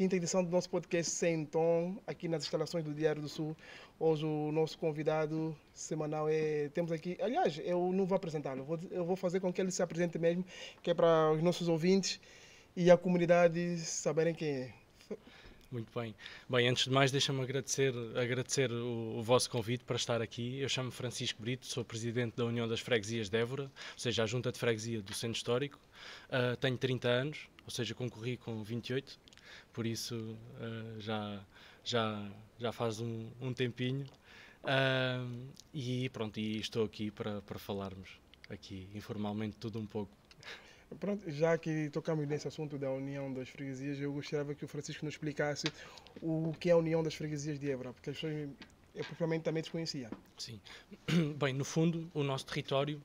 quinta edição do nosso podcast Sem Tom, aqui nas instalações do Diário do Sul. Hoje o nosso convidado semanal temos aqui, aliás, eu não vou apresentá-lo, eu vou fazer com que ele se apresente mesmo, que é para os nossos ouvintes e a comunidade saberem quem é. Muito bem. Bem, antes de mais, deixa-me agradecer o vosso convite para estar aqui. Eu chamo-me Francisco Brito, sou presidente da União das Freguesias de Évora, ou seja, a Junta de Freguesia do Centro Histórico. Tenho 30 anos, ou seja, concorri com 28, por isso já faz um tempinho. E pronto, e estou aqui para falarmos aqui informalmente tudo um pouco. Pronto, já que tocamos nesse assunto da União das Freguesias, eu gostaria que o Francisco nos explicasse o que é a União das Freguesias de Évora, porque as pessoas eu propriamente também desconhecia. Sim. Bem, no fundo, o nosso território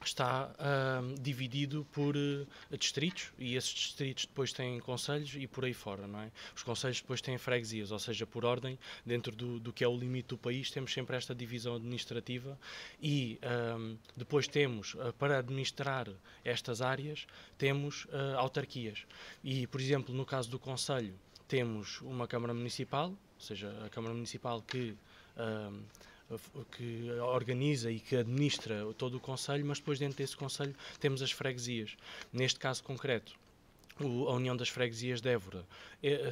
está dividido por distritos, e esses distritos depois têm concelhos e por aí fora, não é? Os concelhos depois têm freguesias, ou seja, por ordem, dentro do que é o limite do país, temos sempre esta divisão administrativa e depois temos, para administrar estas áreas, temos autarquias. E, por exemplo, no caso do concelho, temos uma Câmara Municipal, ou seja, a Câmara Municipal que organiza e que administra todo o concelho, mas depois dentro desse concelho temos as freguesias. Neste caso concreto, a União das Freguesias de Évora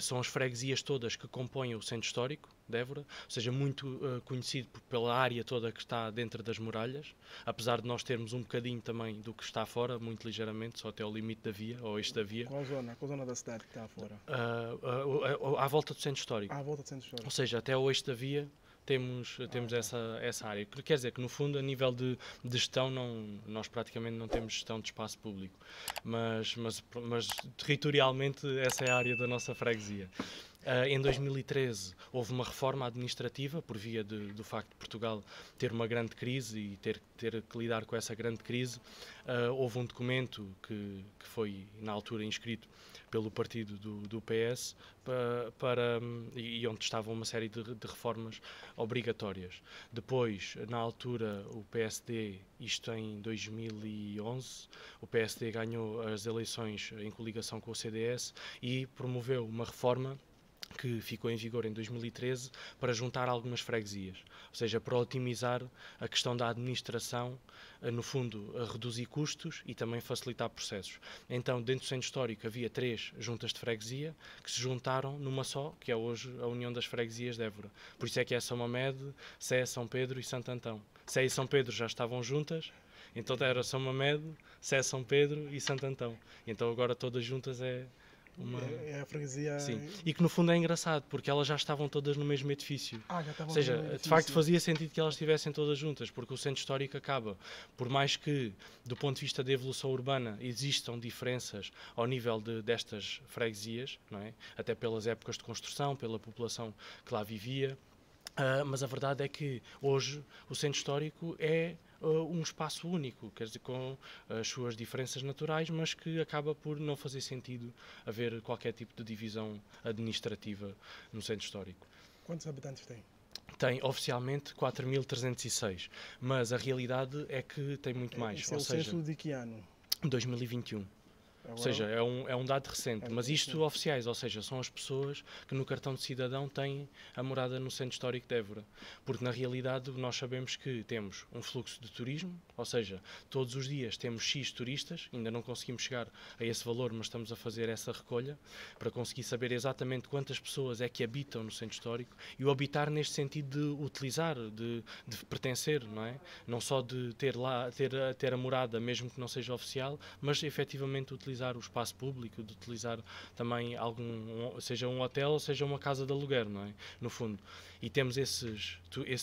são as freguesias todas que compõem o Centro Histórico de Évora, ou seja, muito conhecido pela área toda que está dentro das muralhas, apesar de nós termos um bocadinho também do que está fora, muito ligeiramente, só até ao limite da via, ou este da via. Qual a zona da cidade que está fora? À volta do Centro Histórico. À volta do Centro Histórico. Ou seja, até ao eixo da via temos essa área. Quer dizer que, no fundo, a nível de gestão, nós praticamente não temos gestão de espaço público. Mas territorialmente, essa é a área da nossa freguesia. Em 2013 houve uma reforma administrativa por via do facto de Portugal ter uma grande crise e ter que lidar com essa grande crise. Houve um documento que foi na altura inscrito pelo partido do PS e onde estavam uma série de reformas obrigatórias. Depois, na altura, o PSD, isto em 2011, o PSD ganhou as eleições em coligação com o CDS e promoveu uma reforma que ficou em vigor em 2013 para juntar algumas freguesias, ou seja, para otimizar a questão da administração, no fundo, a reduzir custos e também facilitar processos. Então, dentro do Centro Histórico havia 3 juntas de freguesia que se juntaram numa só, que é hoje a União das Freguesias de Évora. Por isso é que é São Mamede, Sé, São Pedro e Santo Antão. Sé e São Pedro já estavam juntas, então era São Mamede, Sé, São Pedro e Santo Antão. Então agora todas juntas é a freguesia. Sim, e que no fundo é engraçado, porque elas já estavam todas no mesmo edifício. Já estavam Ou seja, no mesmo edifício. de facto fazia sentido que elas estivessem todas juntas, porque o Centro Histórico acaba, por mais que, do ponto de vista da evolução urbana, existam diferenças ao nível destas freguesias, não é? Até pelas épocas de construção, pela população que lá vivia, mas a verdade é que hoje o Centro Histórico é um espaço único, quer dizer, com as suas diferenças naturais, mas que acaba por não fazer sentido haver qualquer tipo de divisão administrativa no Centro Histórico. Quantos habitantes tem? Tem oficialmente 4.306, mas a realidade é que tem muito mais. Esse é o censo de que ano? 2021. Ou seja, é um dado recente, mas isto oficiais, ou seja, são as pessoas que no cartão de cidadão têm a morada no Centro Histórico de Évora. Porque na realidade nós sabemos que temos um fluxo de turismo, ou seja, todos os dias temos X turistas, ainda não conseguimos chegar a esse valor, mas estamos a fazer essa recolha para conseguir saber exatamente quantas pessoas é que habitam no Centro Histórico, e o habitar neste sentido de utilizar, de pertencer, não é? Não só de ter a morada, mesmo que não seja oficial, mas efetivamente utilizar o espaço público, de utilizar também seja um hotel ou seja uma casa de aluguer, não é? No fundo. E temos esse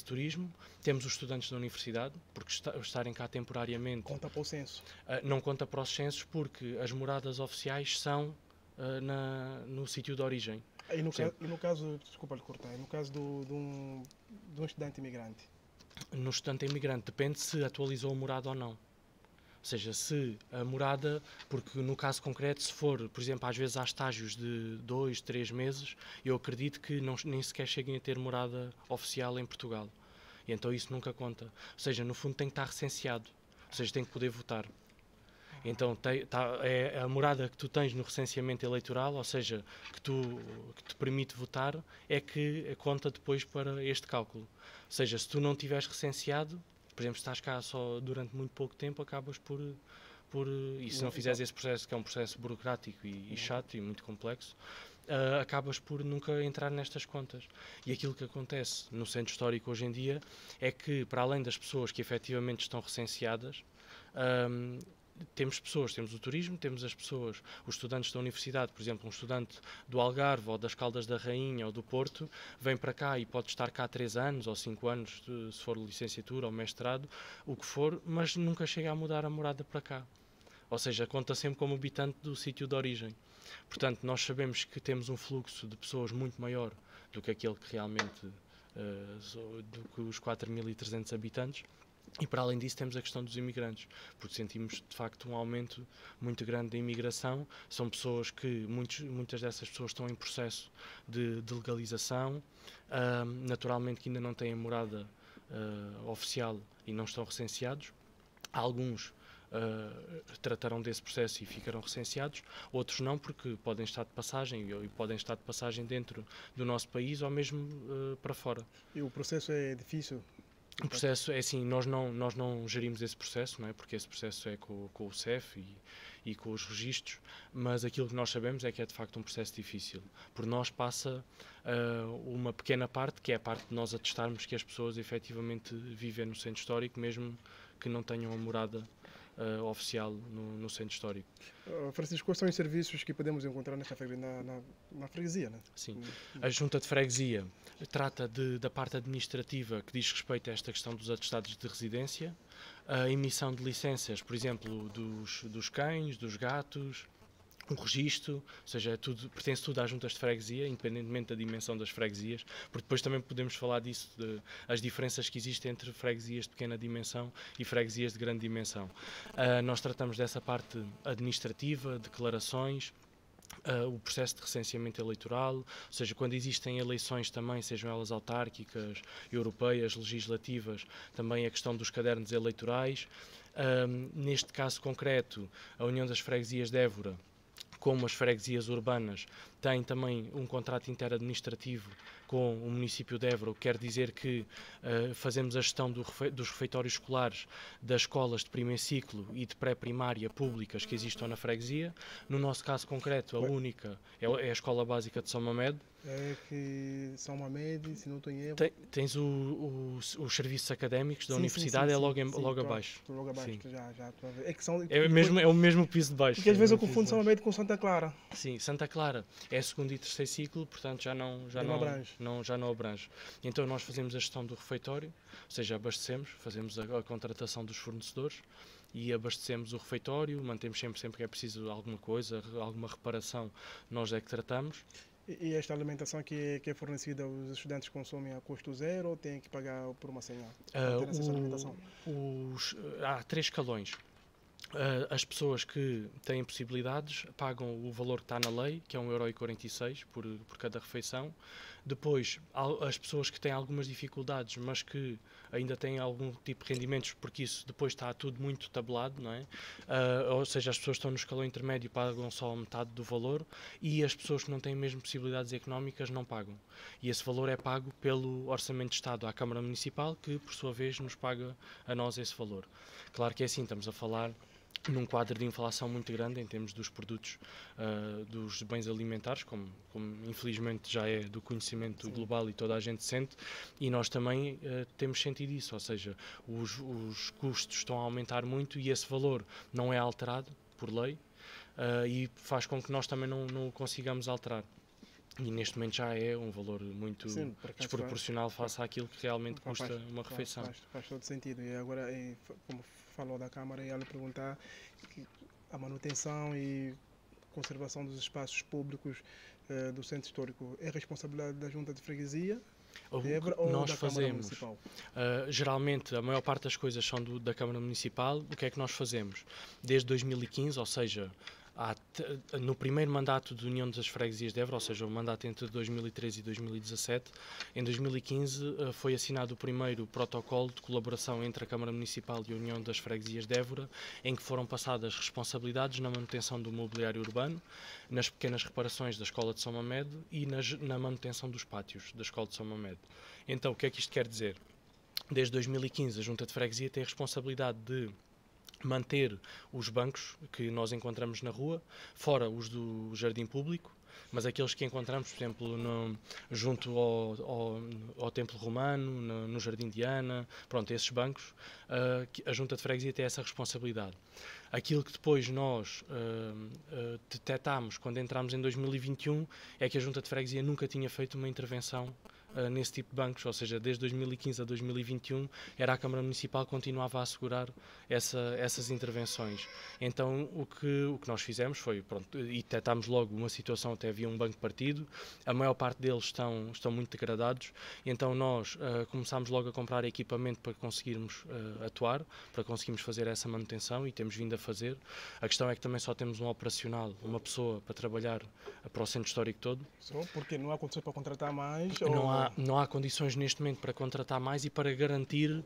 turismo, temos os estudantes da universidade, porque estarem cá temporariamente... Conta para o censo? Não conta para os censos, porque as moradas oficiais são no sítio de origem. E no caso, desculpa lhe cortar, no caso de um estudante imigrante? No estudante imigrante depende se atualizou a morada ou não. Ou seja, se a morada, porque no caso concreto, se for, por exemplo, às vezes há estágios de 2, 3 meses, eu acredito que nem sequer cheguem a ter morada oficial em Portugal. E então isso nunca conta. Ou seja, no fundo tem que estar recenseado. Ou seja, tem que poder votar. Então é a morada que tu tens no recenseamento eleitoral, ou seja, que te permite votar, é que conta depois para este cálculo. Ou seja, se tu não estiveres recenseado, por exemplo, se estás cá só durante muito pouco tempo, acabas e se não fizeres esse processo, que é um processo burocrático e chato e muito complexo, acabas por nunca entrar nestas contas. E aquilo que acontece no centro histórico hoje em dia é que, para além das pessoas que efetivamente estão recenseadas, temos o turismo, temos as pessoas, os estudantes da universidade, por exemplo, um estudante do Algarve ou das Caldas da Rainha ou do Porto, vem para cá e pode estar cá 3 anos ou 5 anos, se for licenciatura ou mestrado, o que for, mas nunca chega a mudar a morada para cá. Ou seja, conta sempre como habitante do sítio de origem. Portanto, nós sabemos que temos um fluxo de pessoas muito maior do que aquele que realmente, do que os 4.300 habitantes. E para além disso temos a questão dos imigrantes, porque sentimos de facto um aumento muito grande da imigração. São pessoas que, muitas dessas pessoas estão em processo de legalização, naturalmente que ainda não têm morada oficial e não estão recenseados. Alguns tratarão desse processo e ficarão recenseados, outros não, porque podem estar de passagem e podem estar de passagem dentro do nosso país ou mesmo para fora. E o processo é difícil? O processo é assim, nós não gerimos esse processo, não é? Porque esse processo é com o CEF e com os registros, mas aquilo que nós sabemos é que é de facto um processo difícil. Por nós passa uma pequena parte, que é a parte de nós atestarmos que as pessoas efetivamente vivem no centro histórico, mesmo que não tenham a morada oficial no centro histórico. Francisco, quais são os serviços que podemos encontrar na freguesia, né? Sim. A Junta de Freguesia trata da parte administrativa que diz respeito a esta questão dos atestados de residência, a emissão de licenças, por exemplo, dos cães, dos gatos, o registro, ou seja, pertence tudo às juntas de freguesia, independentemente da dimensão das freguesias, porque depois também podemos falar disso, as diferenças que existem entre freguesias de pequena dimensão e freguesias de grande dimensão. Nós tratamos dessa parte administrativa, declarações, o processo de recenseamento eleitoral, ou seja, quando existem eleições também, sejam elas autárquicas, europeias, legislativas, também a questão dos cadernos eleitorais. Neste caso concreto, a União das Freguesias de Évora, como as freguesias urbanas, têm também um contrato interadministrativo com o município de Évora, o que quer dizer que fazemos a gestão dos refeitórios escolares das escolas de primeiro ciclo e de pré-primária públicas que existam na freguesia. No nosso caso concreto, a única é a Escola Básica de São Mamed. É que São Mamed, se não estou em erro. Tens os serviços académicos da universidade, logo abaixo. Logo abaixo, sim. Já estou a ver. É o mesmo piso de baixo. Porque às vezes eu confundo São Mamed com Santa Clara. Sim, Santa Clara é segundo e terceiro ciclo, portanto já não abrange. Então nós fazemos a gestão do refeitório, ou seja, fazemos a contratação dos fornecedores e abastecemos o refeitório, mantemos sempre que é preciso alguma coisa, alguma reparação, nós é que tratamos. E esta alimentação que é fornecida, os estudantes consomem a custo zero ou têm que pagar por uma senha? Há 3 escalões. As pessoas que têm possibilidades pagam o valor que está na lei, que é 1,46€ por cada refeição. Depois, as pessoas que têm algumas dificuldades, mas que ainda têm algum tipo de rendimentos, porque isso depois está tudo muito tabelado, não é? Ou seja, as pessoas que estão no escalão intermédio pagam só metade do valor e as pessoas que não têm mesmo possibilidades económicas não pagam. E esse valor é pago pelo Orçamento de Estado à Câmara Municipal, que por sua vez nos paga a nós esse valor. Claro que é assim, estamos a falar num quadro de inflação muito grande em termos dos produtos, dos bens alimentares, como infelizmente já é do conhecimento Sim. global e toda a gente sente, e nós também temos sentido isso, ou seja, os custos estão a aumentar muito e esse valor não é alterado por lei e faz com que nós também não o consigamos alterar. E neste momento já é um valor muito desproporcional face àquilo que realmente custa uma refeição. Faz todo sentido. E agora, como falou da Câmara, ia lhe perguntar que a manutenção e conservação dos espaços públicos do centro histórico é responsabilidade da Junta de Freguesia? Ou nós da fazemos, Câmara Municipal? Geralmente a maior parte das coisas são da Câmara Municipal. O que é que nós fazemos? Desde 2015, ou seja, No primeiro mandato da União das Freguesias de Évora, ou seja, o mandato entre 2013 e 2017, em 2015 foi assinado o primeiro protocolo de colaboração entre a Câmara Municipal e a União das Freguesias de Évora, em que foram passadas responsabilidades na manutenção do mobiliário urbano, nas pequenas reparações da Escola de São Mamede e na manutenção dos pátios da Escola de São Mamede. Então, o que é que isto quer dizer? Desde 2015, a Junta de Freguesia tem a responsabilidade de manter os bancos que nós encontramos na rua, fora os do jardim público, mas aqueles que encontramos, por exemplo, junto ao Templo Romano, no Jardim de Ana, pronto, esses bancos, a Junta de Freguesia tem essa responsabilidade. Aquilo que depois nós detectámos quando entramos em 2021 é que a Junta de Freguesia nunca tinha feito uma intervenção nesse tipo de bancos, ou seja, desde 2015 a 2021 era a Câmara Municipal que continuava a assegurar essas intervenções. Então o que nós fizemos foi, pronto, e detectámos logo uma situação, até havia um banco partido, a maior parte deles estão muito degradados, então nós começámos logo a comprar equipamento para conseguirmos atuar, para conseguirmos fazer essa manutenção e temos vindo a fazer. A questão é que também só temos um operacional, uma pessoa para trabalhar para o centro histórico todo. Só porque não há condições para contratar mais? Não há condições neste momento para contratar mais e para garantir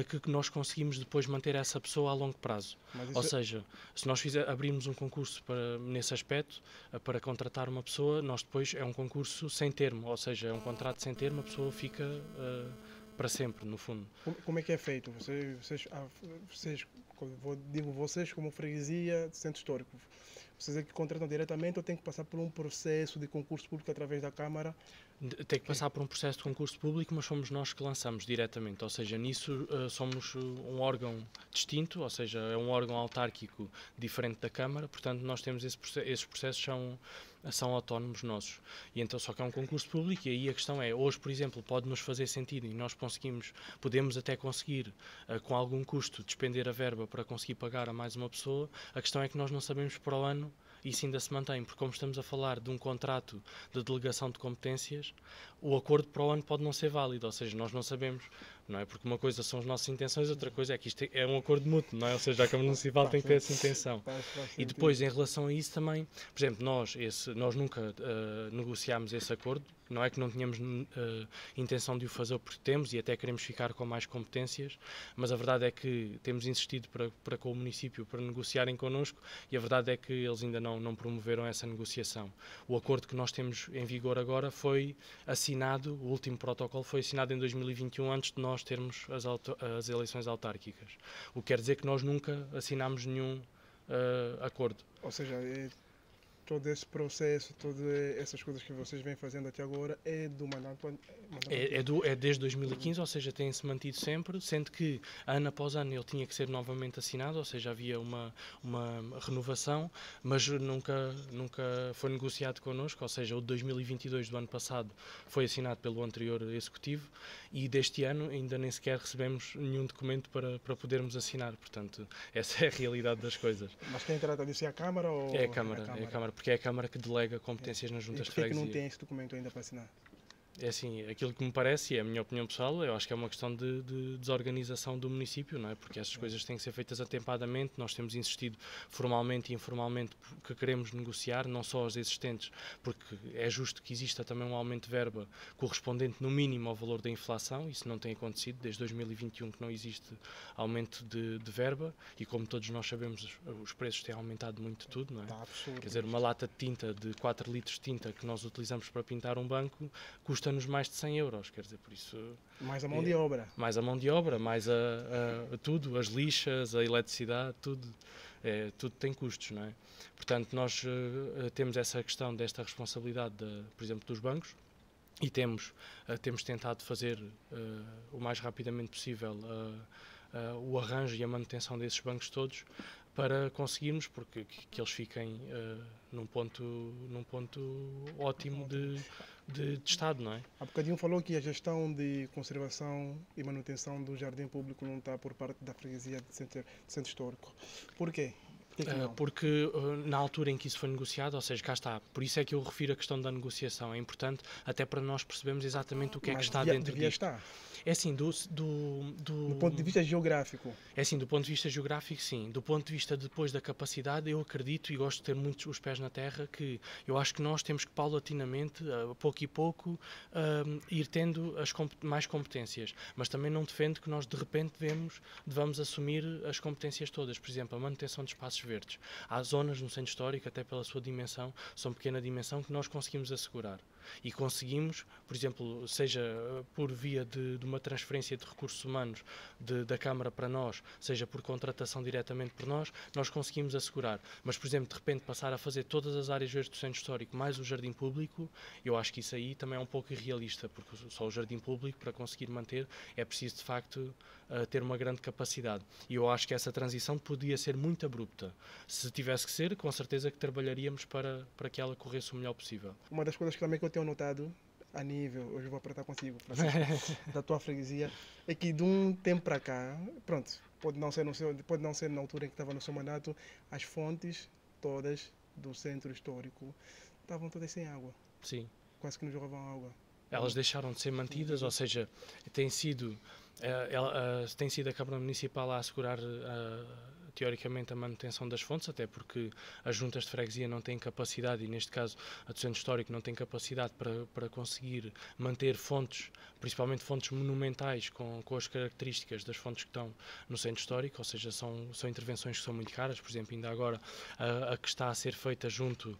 que nós conseguimos depois manter essa pessoa a longo prazo. Ou seja, se nós abrirmos um concurso nesse aspecto, para contratar uma pessoa, nós depois é um concurso sem termo, ou seja, é um contrato sem termo, a pessoa fica para sempre, no fundo. Como é que é feito? Vocês como freguesia de centro histórico, vocês é que contratam diretamente ou têm que passar por um processo de concurso público através da Câmara? Tem que passar por um processo de concurso público, mas somos nós que lançamos diretamente, ou seja, nisso somos um órgão distinto, ou seja, é um órgão autárquico diferente da Câmara, portanto nós temos esses processos são autónomos nossos. E então só que é um concurso público e aí a questão é, hoje, por exemplo, pode-nos fazer sentido e nós podemos até conseguir, com algum custo, despender a verba para conseguir pagar a mais uma pessoa, a questão é que nós não sabemos para o ano isso ainda se mantém, porque como estamos a falar de um contrato de delegação de competências, o acordo para o ano pode não ser válido, ou seja, nós não sabemos, não é? Porque uma coisa são as nossas intenções, outra coisa é que isto é um acordo mútuo, não é? Ou seja, a Câmara Municipal tem que ter essa intenção. E depois, em relação a isso também, por exemplo, nós nunca negociámos esse acordo, não é que não tínhamos intenção de o fazer porque temos e até queremos ficar com mais competências, mas a verdade é que temos insistido para com o município para negociarem connosco e a verdade é que eles ainda não promoveram essa negociação. O acordo que nós temos em vigor agora foi assinado, o último protocolo foi assinado em 2021 antes de nós termos as eleições autárquicas. O que quer dizer que nós nunca assinámos nenhum acordo. Ou seja, todo esse processo, todas essas coisas que vocês vêm fazendo até agora é do mandato? É desde 2015, ou seja, tem-se mantido sempre, sendo que ano após ano ele tinha que ser novamente assinado, ou seja, havia uma renovação, mas nunca foi negociado connosco, ou seja, o de 2022 do ano passado foi assinado pelo anterior executivo e deste ano ainda nem sequer recebemos nenhum documento para podermos assinar, portanto, essa é a realidade das coisas. Mas quem trata disso é a Câmara? Ou é a Câmara, porque é a Câmara que delega competências nas juntas de freguesia. E por que não tem esse documento ainda para assinar? É assim, aquilo que me parece, e é a minha opinião pessoal, eu acho que é uma questão de desorganização do município, não é? Porque essas coisas têm que ser feitas atempadamente, nós temos insistido formalmente e informalmente que queremos negociar, não só as existentes, porque é justo que exista também um aumento de verba correspondente no mínimo ao valor da inflação, isso não tem acontecido, desde 2021 que não existe aumento de verba, e como todos nós sabemos, os preços têm aumentado muito tudo, não é? Quer dizer, uma lata de tinta, de 4 litros de tinta que nós utilizamos para pintar um banco, custa-nos mais de 100 euros, quer dizer, por isso... Mais a mão de obra. Mais a mão de obra, mais tudo, as lixas, a eletricidade, tudo tem custos, não é? Portanto, nós temos essa questão desta responsabilidade, por exemplo, dos bancos e temos tentado fazer o mais rapidamente possível o arranjo e a manutenção desses bancos todos para conseguirmos, porque que eles fiquem num ponto ótimo de estado, não é? Há bocadinho falou que a gestão de conservação e manutenção do jardim público não está por parte da freguesia de centro histórico. Por quê? Porque na altura em que isso foi negociado, ou seja, cá está, por isso é que eu refiro a questão da negociação, é importante até para nós percebermos exatamente o que é que está dentro disto. Estar. É assim, do ponto de vista geográfico. É assim, do ponto de vista geográfico, sim. Do ponto de vista depois da capacidade, eu acredito e gosto de ter muitos os pés na terra, que eu acho que nós temos que paulatinamente, pouco e pouco, ir tendo mais competências. Mas também não defendo que nós de repente devamos assumir as competências todas. Por exemplo, a manutenção de espaços verdes. Há zonas no centro histórico, até pela sua dimensão, são pequena dimensão, que nós conseguimos assegurar. E conseguimos, por exemplo, seja por via de uma transferência de recursos humanos da Câmara para nós, seja por contratação diretamente por nós conseguimos assegurar. Mas, por exemplo, de repente passar a fazer todas as áreas verdes do centro histórico mais o jardim público, eu acho que isso aí também é um pouco irrealista, porque só o jardim público, para conseguir manter, é preciso de facto ter uma grande capacidade. E eu acho que essa transição podia ser muito abrupta. Se tivesse que ser, com certeza que trabalharíamos para que ela corresse o melhor possível. Uma das coisas que também que eu tenho notado a nível, hoje vou apertar consigo, Francisco, da tua freguesia, é que de um tempo para cá, pronto, pode não ser na altura em que estava no seu mandato, as fontes todas do centro histórico estavam todas sem água. Sim. Quase que não jogavam água. Elas deixaram de ser mantidas, ou seja, tem sido a Câmara Municipal a assegurar teoricamente a manutenção das fontes, até porque as juntas de freguesia não têm capacidade, e neste caso a do centro histórico não tem capacidade para conseguir manter fontes, principalmente fontes monumentais com as características das fontes que estão no centro histórico, ou seja, são intervenções que são muito caras. Por exemplo, ainda agora a que está a ser feita junto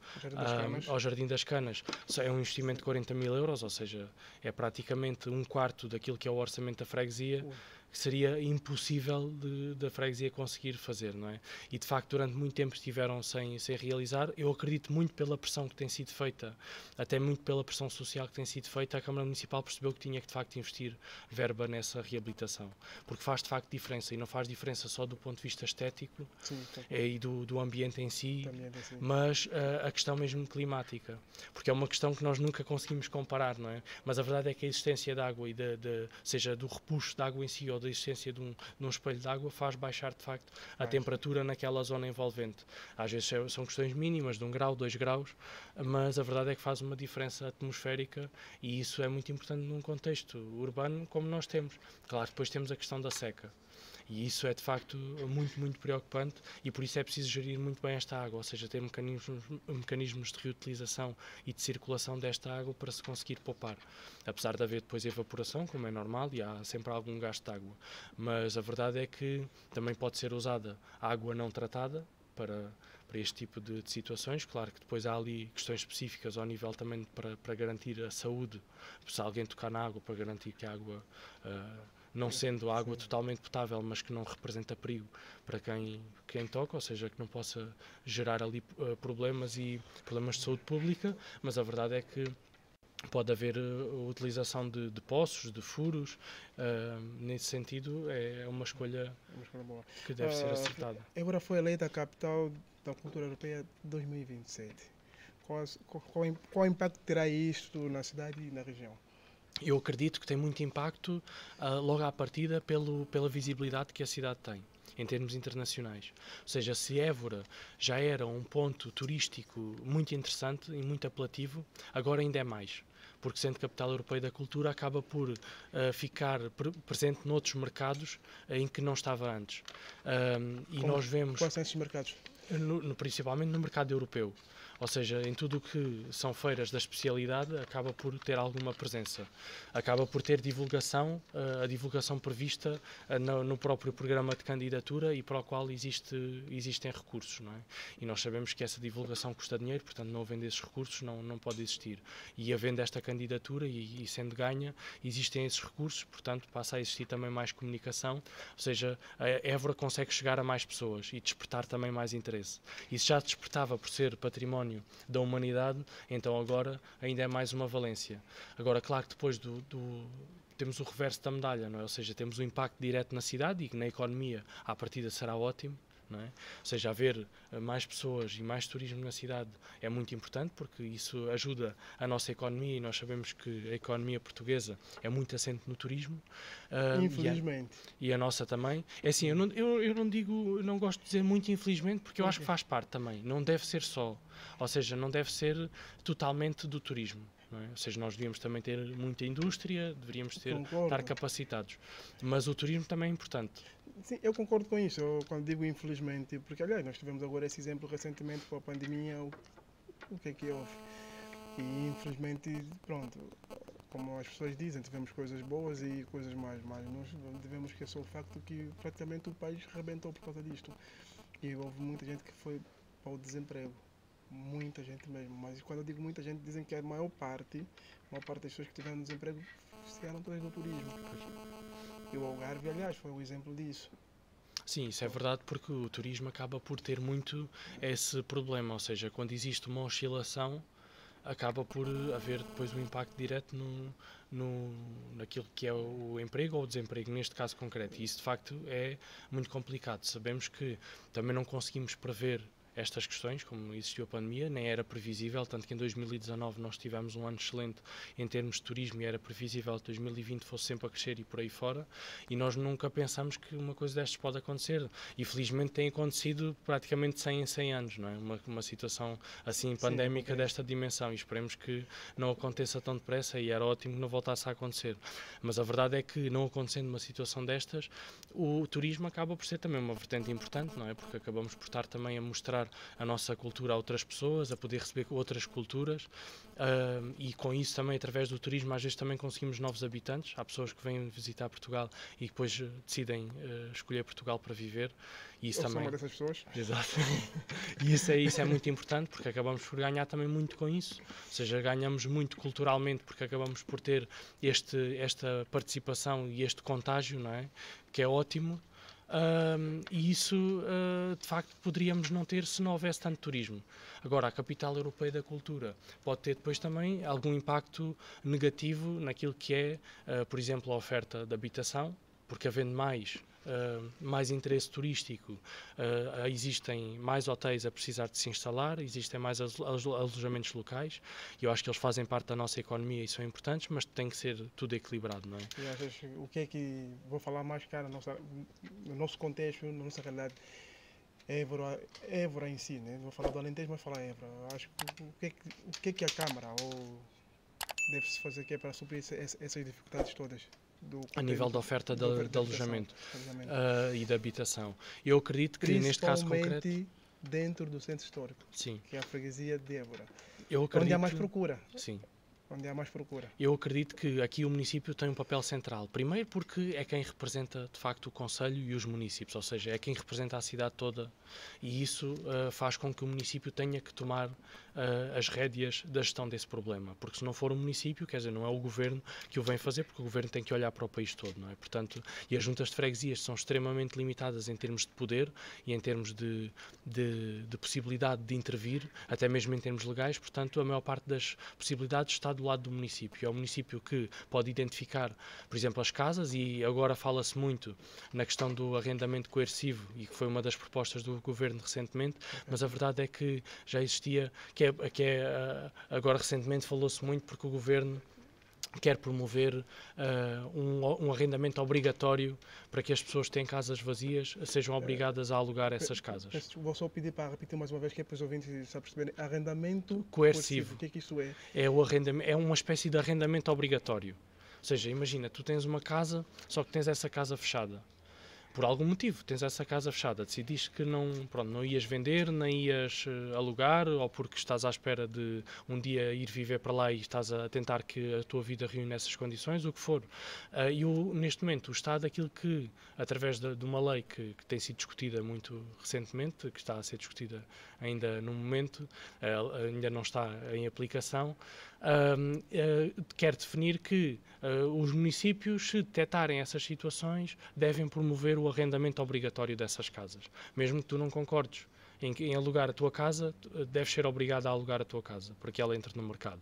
ao Jardim das Canas é um investimento de 40 mil euros, ou seja, é praticamente um quarto daquilo que é o orçamento da freguesia, que seria impossível da freguesia conseguir fazer, não é? E de facto durante muito tempo estiveram sem realizar. Eu acredito muito pela pressão que tem sido feita, até muito pela pressão social que tem sido feita, a Câmara Municipal percebeu que tinha que de facto investir verba nessa reabilitação, porque faz de facto diferença, e não faz diferença só do ponto de vista estético. Sim, e do ambiente em si, mas a questão mesmo climática, porque é uma questão que nós nunca conseguimos comparar, não é? Mas a verdade é que a existência de água, e seja do repuxo de água em si ou da existência de um espelho de água, faz baixar de facto a temperatura naquela zona envolvente. Às vezes são questões mínimas, de 1 grau, 2 graus, mas a verdade é que faz uma diferença atmosférica, e isso é muito importante num contexto urbano como nós temos. Claro, depois temos a questão da seca. E isso é de facto muito, muito preocupante, e por isso é preciso gerir muito bem esta água, ou seja, ter mecanismos de reutilização e de circulação desta água para se conseguir poupar. Apesar de haver depois evaporação, como é normal, e há sempre algum gasto de água. Mas a verdade é que também pode ser usada água não tratada para este tipo de situações. Claro que depois há ali questões específicas ao nível também para garantir a saúde, se alguém tocar na água, para garantir que a água... não sendo água totalmente potável, mas que não representa perigo para quem toca, ou seja, que não possa gerar ali problemas de saúde pública, mas a verdade é que pode haver utilização de poços, de furos. Nesse sentido, é uma escolha boa, que deve ser acertada. Évora foi eleita a capital da cultura europeia de 2027. Qual impacto terá isto na cidade e na região? Eu acredito que tem muito impacto logo à partida pela visibilidade que a cidade tem em termos internacionais. Ou seja, se Évora já era um ponto turístico muito interessante e muito apelativo, agora ainda é mais, porque sendo capital europeia da cultura acaba por ficar presente noutros mercados em que não estava antes. Nós vemos... Quais são esses mercados? Principalmente no mercado europeu. Ou seja, em tudo o que são feiras da especialidade, acaba por ter alguma presença. Acaba por ter divulgação, a divulgação prevista no próprio programa de candidatura, e para o qual existem recursos, não é? E nós sabemos que essa divulgação custa dinheiro, portanto, não havendo esses recursos, não pode existir. E havendo esta candidatura e sendo ganha, existem esses recursos, portanto, passa a existir também mais comunicação, ou seja, a Évora consegue chegar a mais pessoas e despertar também mais interesse. Isso já despertava por ser património da humanidade, então agora ainda é mais uma valência. Agora, claro que depois temos o reverso da medalha, não é? Ou seja, temos o impacto direto na cidade, e que na economia à partida será ótimo, não é? Ou seja, haver mais pessoas e mais turismo na cidade é muito importante, porque isso ajuda a nossa economia, e nós sabemos que a economia portuguesa é muito assente no turismo. Infelizmente. E a nossa também. É assim, eu não digo, eu não gosto de dizer muito infelizmente, porque eu acho que faz parte também. Não deve ser só. Ou seja, não deve ser totalmente do turismo. Não é? Ou seja, nós devíamos também ter muita indústria, deveríamos estar capacitados. Mas o turismo também é importante. Sim, eu concordo com isso, quando digo infelizmente, porque aliás, nós tivemos agora esse exemplo recentemente com a pandemia, o que é que houve? E infelizmente, pronto, como as pessoas dizem, tivemos coisas boas e coisas mais, mas nós devemos esquecer o facto que praticamente o país rebentou por causa disto. E houve muita gente que foi para o desemprego. Muita gente mesmo. Mas quando eu digo muita gente, dizem que a maior parte das pessoas que tiveram desemprego ficaram todas no turismo. E o Algarve, aliás, foi um exemplo disso. Sim, isso é verdade, porque o turismo acaba por ter muito esse problema. Ou seja, quando existe uma oscilação, acaba por haver depois um impacto direto naquilo que é o emprego ou o desemprego, neste caso concreto. E isso, de facto, é muito complicado. Sabemos que também não conseguimos prever estas questões, como existiu a pandemia, nem era previsível, tanto que em 2019 nós tivemos um ano excelente em termos de turismo e era previsível que 2020 fosse sempre a crescer e por aí fora, e nós nunca pensamos que uma coisa destas pode acontecer, e felizmente tem acontecido praticamente 100 em 100 anos, não é? Uma situação assim pandémica desta dimensão, e esperemos que não aconteça tão depressa, e era ótimo que não voltasse a acontecer. Mas a verdade é que, não acontecendo uma situação destas, o turismo acaba por ser também uma vertente importante, não é? Porque acabamos por estar também a mostrar a nossa cultura a outras pessoas, a poder receber outras culturas, e com isso também, através do turismo, às vezes também conseguimos novos habitantes. Há pessoas que vêm visitar Portugal e depois decidem escolher Portugal para viver. E isso também... sou uma dessas pessoas. Exato. E isso é muito importante, porque acabamos por ganhar também muito com isso. Ou seja, ganhamos muito culturalmente, porque acabamos por ter esta participação e este contágio, não é? Que é ótimo. E isso, de facto, poderíamos não ter se não houvesse tanto turismo. Agora, a capital europeia da cultura pode ter depois também algum impacto negativo naquilo que é, por exemplo, a oferta de habitação, porque havendo mais interesse turístico, existem mais hotéis a precisar de se instalar, existem mais alojamentos locais, e eu acho que eles fazem parte da nossa economia e são importantes, mas tem que ser tudo equilibrado, não é? E achas, o que é que, vou falar mais cara no nosso contexto, na nossa realidade, Évora em si, né? Vou falar do Alentejo, mas falar Évora. Acho que o que é que a Câmara deve-se fazer que é para suprir essas dificuldades todas? A nível da oferta de alojamento e de habitação. Eu acredito que neste caso concreto... dentro do centro histórico, sim, que é a freguesia de Évora. Onde há mais procura. Sim. Onde há mais procura. Eu acredito que aqui o município tem um papel central. Primeiro porque é quem representa, de facto, o concelho e os municípios, ou seja, é quem representa a cidade toda, e isso faz com que o município tenha que tomar as rédeas da gestão desse problema, porque se não for o município, quer dizer, não é o governo que o vem fazer, porque o governo tem que olhar para o país todo, não é? Portanto, e as juntas de freguesias são extremamente limitadas em termos de poder e em termos de possibilidade de intervir, até mesmo em termos legais, portanto, a maior parte das possibilidades está do lado do município. É o município que pode identificar, por exemplo, as casas, e agora fala-se muito na questão do arrendamento coercivo, e que foi uma das propostas do governo recentemente, mas a verdade é que já existia, agora recentemente falou-se muito porque o governo quer promover um arrendamento obrigatório para que as pessoas que têm casas vazias sejam obrigadas a alugar essas casas. Vou só pedir para repetir mais uma vez, que é para os ouvintes já perceberem. Arrendamento coercivo. O que é que isso é? É uma espécie de arrendamento obrigatório. Ou seja, imagina, tu tens uma casa, só que tens essa casa fechada. Por algum motivo, tens essa casa fechada, decidiste que não ias vender, nem ias alugar, ou porque estás à espera de um dia ir viver para lá e estás a tentar que a tua vida reúne essas condições, o que for. Neste momento, o Estado, aquilo que, através de uma lei que tem sido discutida muito recentemente, que está a ser discutida ainda no momento, ainda não está em aplicação, quer definir que os municípios, se detectarem essas situações, devem promover o arrendamento obrigatório dessas casas. Mesmo que tu não concordes em alugar a tua casa, deves ser obrigado a alugar a tua casa, para que ela entre no mercado.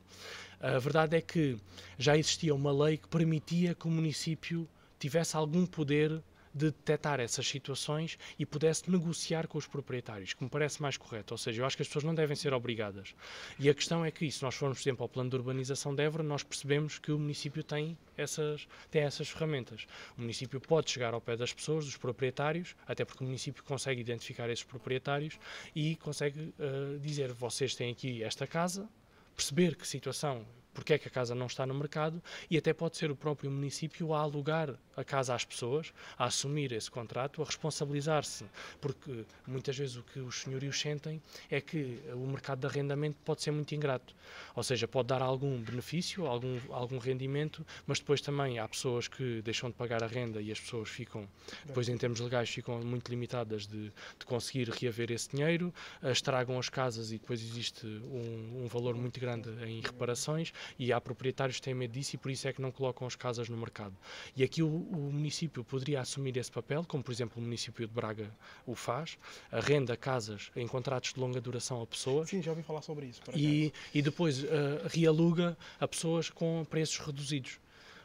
A verdade é que já existia uma lei que permitia que o município tivesse algum poder de detectar essas situações e pudesse negociar com os proprietários, que me parece mais correto. Ou seja, eu acho que as pessoas não devem ser obrigadas. E a questão é que, se nós formos, por exemplo, ao plano de urbanização de Évora, nós percebemos que o município tem essas ferramentas. O município pode chegar ao pé das pessoas, dos proprietários, até porque o município consegue identificar esses proprietários e consegue dizer: vocês têm aqui esta casa, perceber que situação, porque é que a casa não está no mercado, e até pode ser o próprio município a alugar a casa às pessoas, a assumir esse contrato, a responsabilizar-se, porque muitas vezes o que os senhorios sentem é que o mercado de arrendamento pode ser muito ingrato, ou seja, pode dar algum benefício, algum rendimento, mas depois também há pessoas que deixam de pagar a renda e as pessoas ficam, depois em termos legais, ficam muito limitadas de conseguir reaver esse dinheiro, estragam as casas e depois existe um valor muito grande em reparações, e há proprietários que têm medo disso e por isso é que não colocam as casas no mercado. E aqui o município poderia assumir esse papel, como por exemplo o município de Braga o faz, arrenda casas em contratos de longa duração a pessoas. Sim, já ouvi falar sobre isso. E depois realuga a pessoas com preços reduzidos.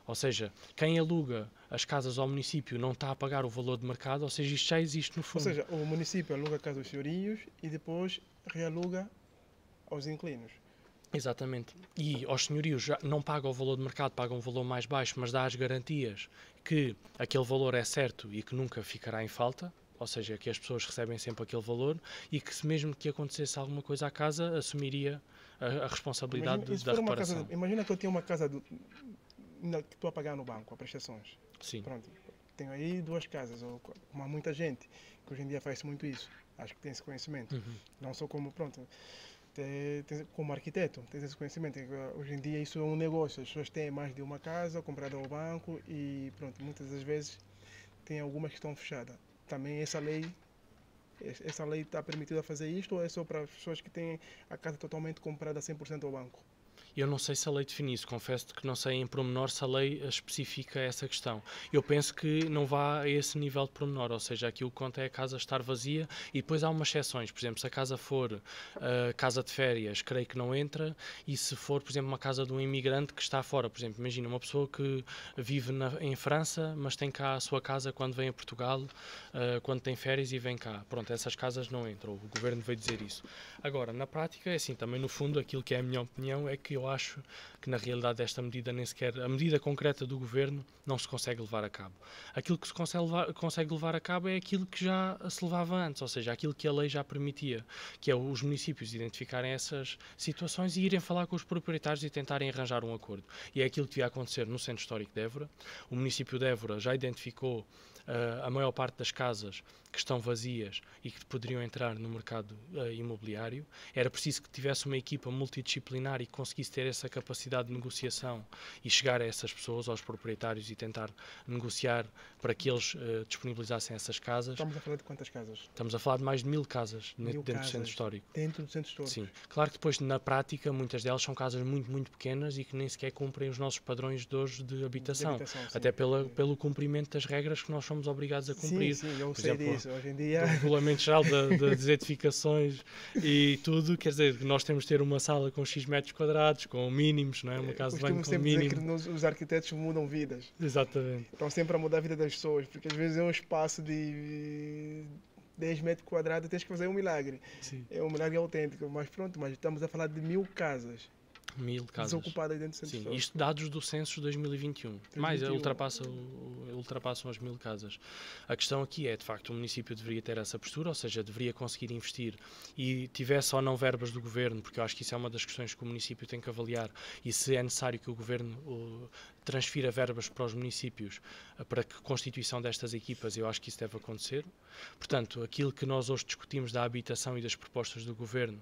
Ou seja, quem aluga as casas ao município não está a pagar o valor de mercado, ou seja, isto já existe no fundo. Ou seja, o município aluga a casa aos senhorios e depois realuga aos inquilinos. Exatamente. E aos senhorios já não pagam o valor de mercado, pagam um valor mais baixo, mas dá as garantias que aquele valor é certo e que nunca ficará em falta, ou seja, que as pessoas recebem sempre aquele valor e que se mesmo que acontecesse alguma coisa à casa, assumiria a responsabilidade da reparação. Imagina que eu tenho uma casa que estou a pagar no banco, a prestações. Sim. Pronto, tenho aí 2 casas, como há muita gente que hoje em dia faz muito isso, acho que tem esse conhecimento. Não só como, pronto, como arquiteto, tem esse conhecimento. Hoje em dia isso é um negócio, as pessoas têm mais de uma casa comprada ao banco e pronto, muitas das vezes tem algumas que estão fechadas. Também essa lei está permitida fazer isto ou é só para as pessoas que têm a casa totalmente comprada 100% ao banco? Eu não sei se a lei define isso, confesso que não sei em pormenor se a lei especifica essa questão. Eu penso que não vá a esse nível de pormenor, ou seja, aquilo que conta é a casa estar vazia e depois há umas exceções. Por exemplo, se a casa for casa de férias, creio que não entra, e se for, por exemplo, uma casa de um imigrante que está fora, por exemplo, imagina uma pessoa que vive em França, mas tem cá a sua casa quando vem a Portugal, quando tem férias e vem cá. Pronto, essas casas não entram, o governo veio dizer isso. Agora, na prática, é assim, também no fundo, aquilo que é a minha opinião é que eu acho que na realidade esta medida nem sequer, a medida concreta do governo não se consegue levar a cabo. Aquilo que se consegue levar a cabo é aquilo que já se levava antes, ou seja, aquilo que a lei já permitia, que é os municípios identificarem essas situações e irem falar com os proprietários e tentarem arranjar um acordo. E é aquilo que devia acontecer no Centro Histórico de Évora. O município de Évora já identificou a maior parte das casas que estão vazias e que poderiam entrar no mercado imobiliário. Era preciso que tivesse uma equipa multidisciplinar e que conseguisse ter essa capacidade de negociação e chegar a essas pessoas, aos proprietários, e tentar negociar para que eles disponibilizassem essas casas. Estamos a falar de quantas casas? Estamos a falar de mais de 1000 casas dentro do Centro Histórico. Dentro do Centro Histórico? Sim. Claro que depois, na prática, muitas delas são casas muito, muito pequenas e que nem sequer cumprem os nossos padrões de hoje de habitação. Até pelo cumprimento das regras que nós somos obrigados a cumprir. Sim, eu sei disso. Hoje em dia... O Regulamento Geral das Edificações e tudo, quer dizer, nós temos de ter uma sala com X metros quadrados, com mínimos, não é? Uma casa de banho com mínimo. Dizer que os arquitetos mudam vidas. Exatamente. Estão sempre a mudar a vida das pessoas, porque às vezes é um espaço de 10 metros quadrados, tens que fazer um milagre. Sim. É um milagre autêntico, mas pronto, mas estamos a falar de 1000 casas. 1000 casas. Desocupadas dentro do Centro Histórico. Isto dados do censo de 2021. Mais, ultrapassam as 1000 casas. A questão aqui é, de facto, o município deveria ter essa postura, ou seja, deveria conseguir investir e tivesse ou não verbas do governo, porque eu acho que isso é uma das questões que o município tem que avaliar, e se é necessário que o governo transfira verbas para os municípios para a constituição destas equipas, eu acho que isso deve acontecer. Portanto, aquilo que nós hoje discutimos da habitação e das propostas do governo,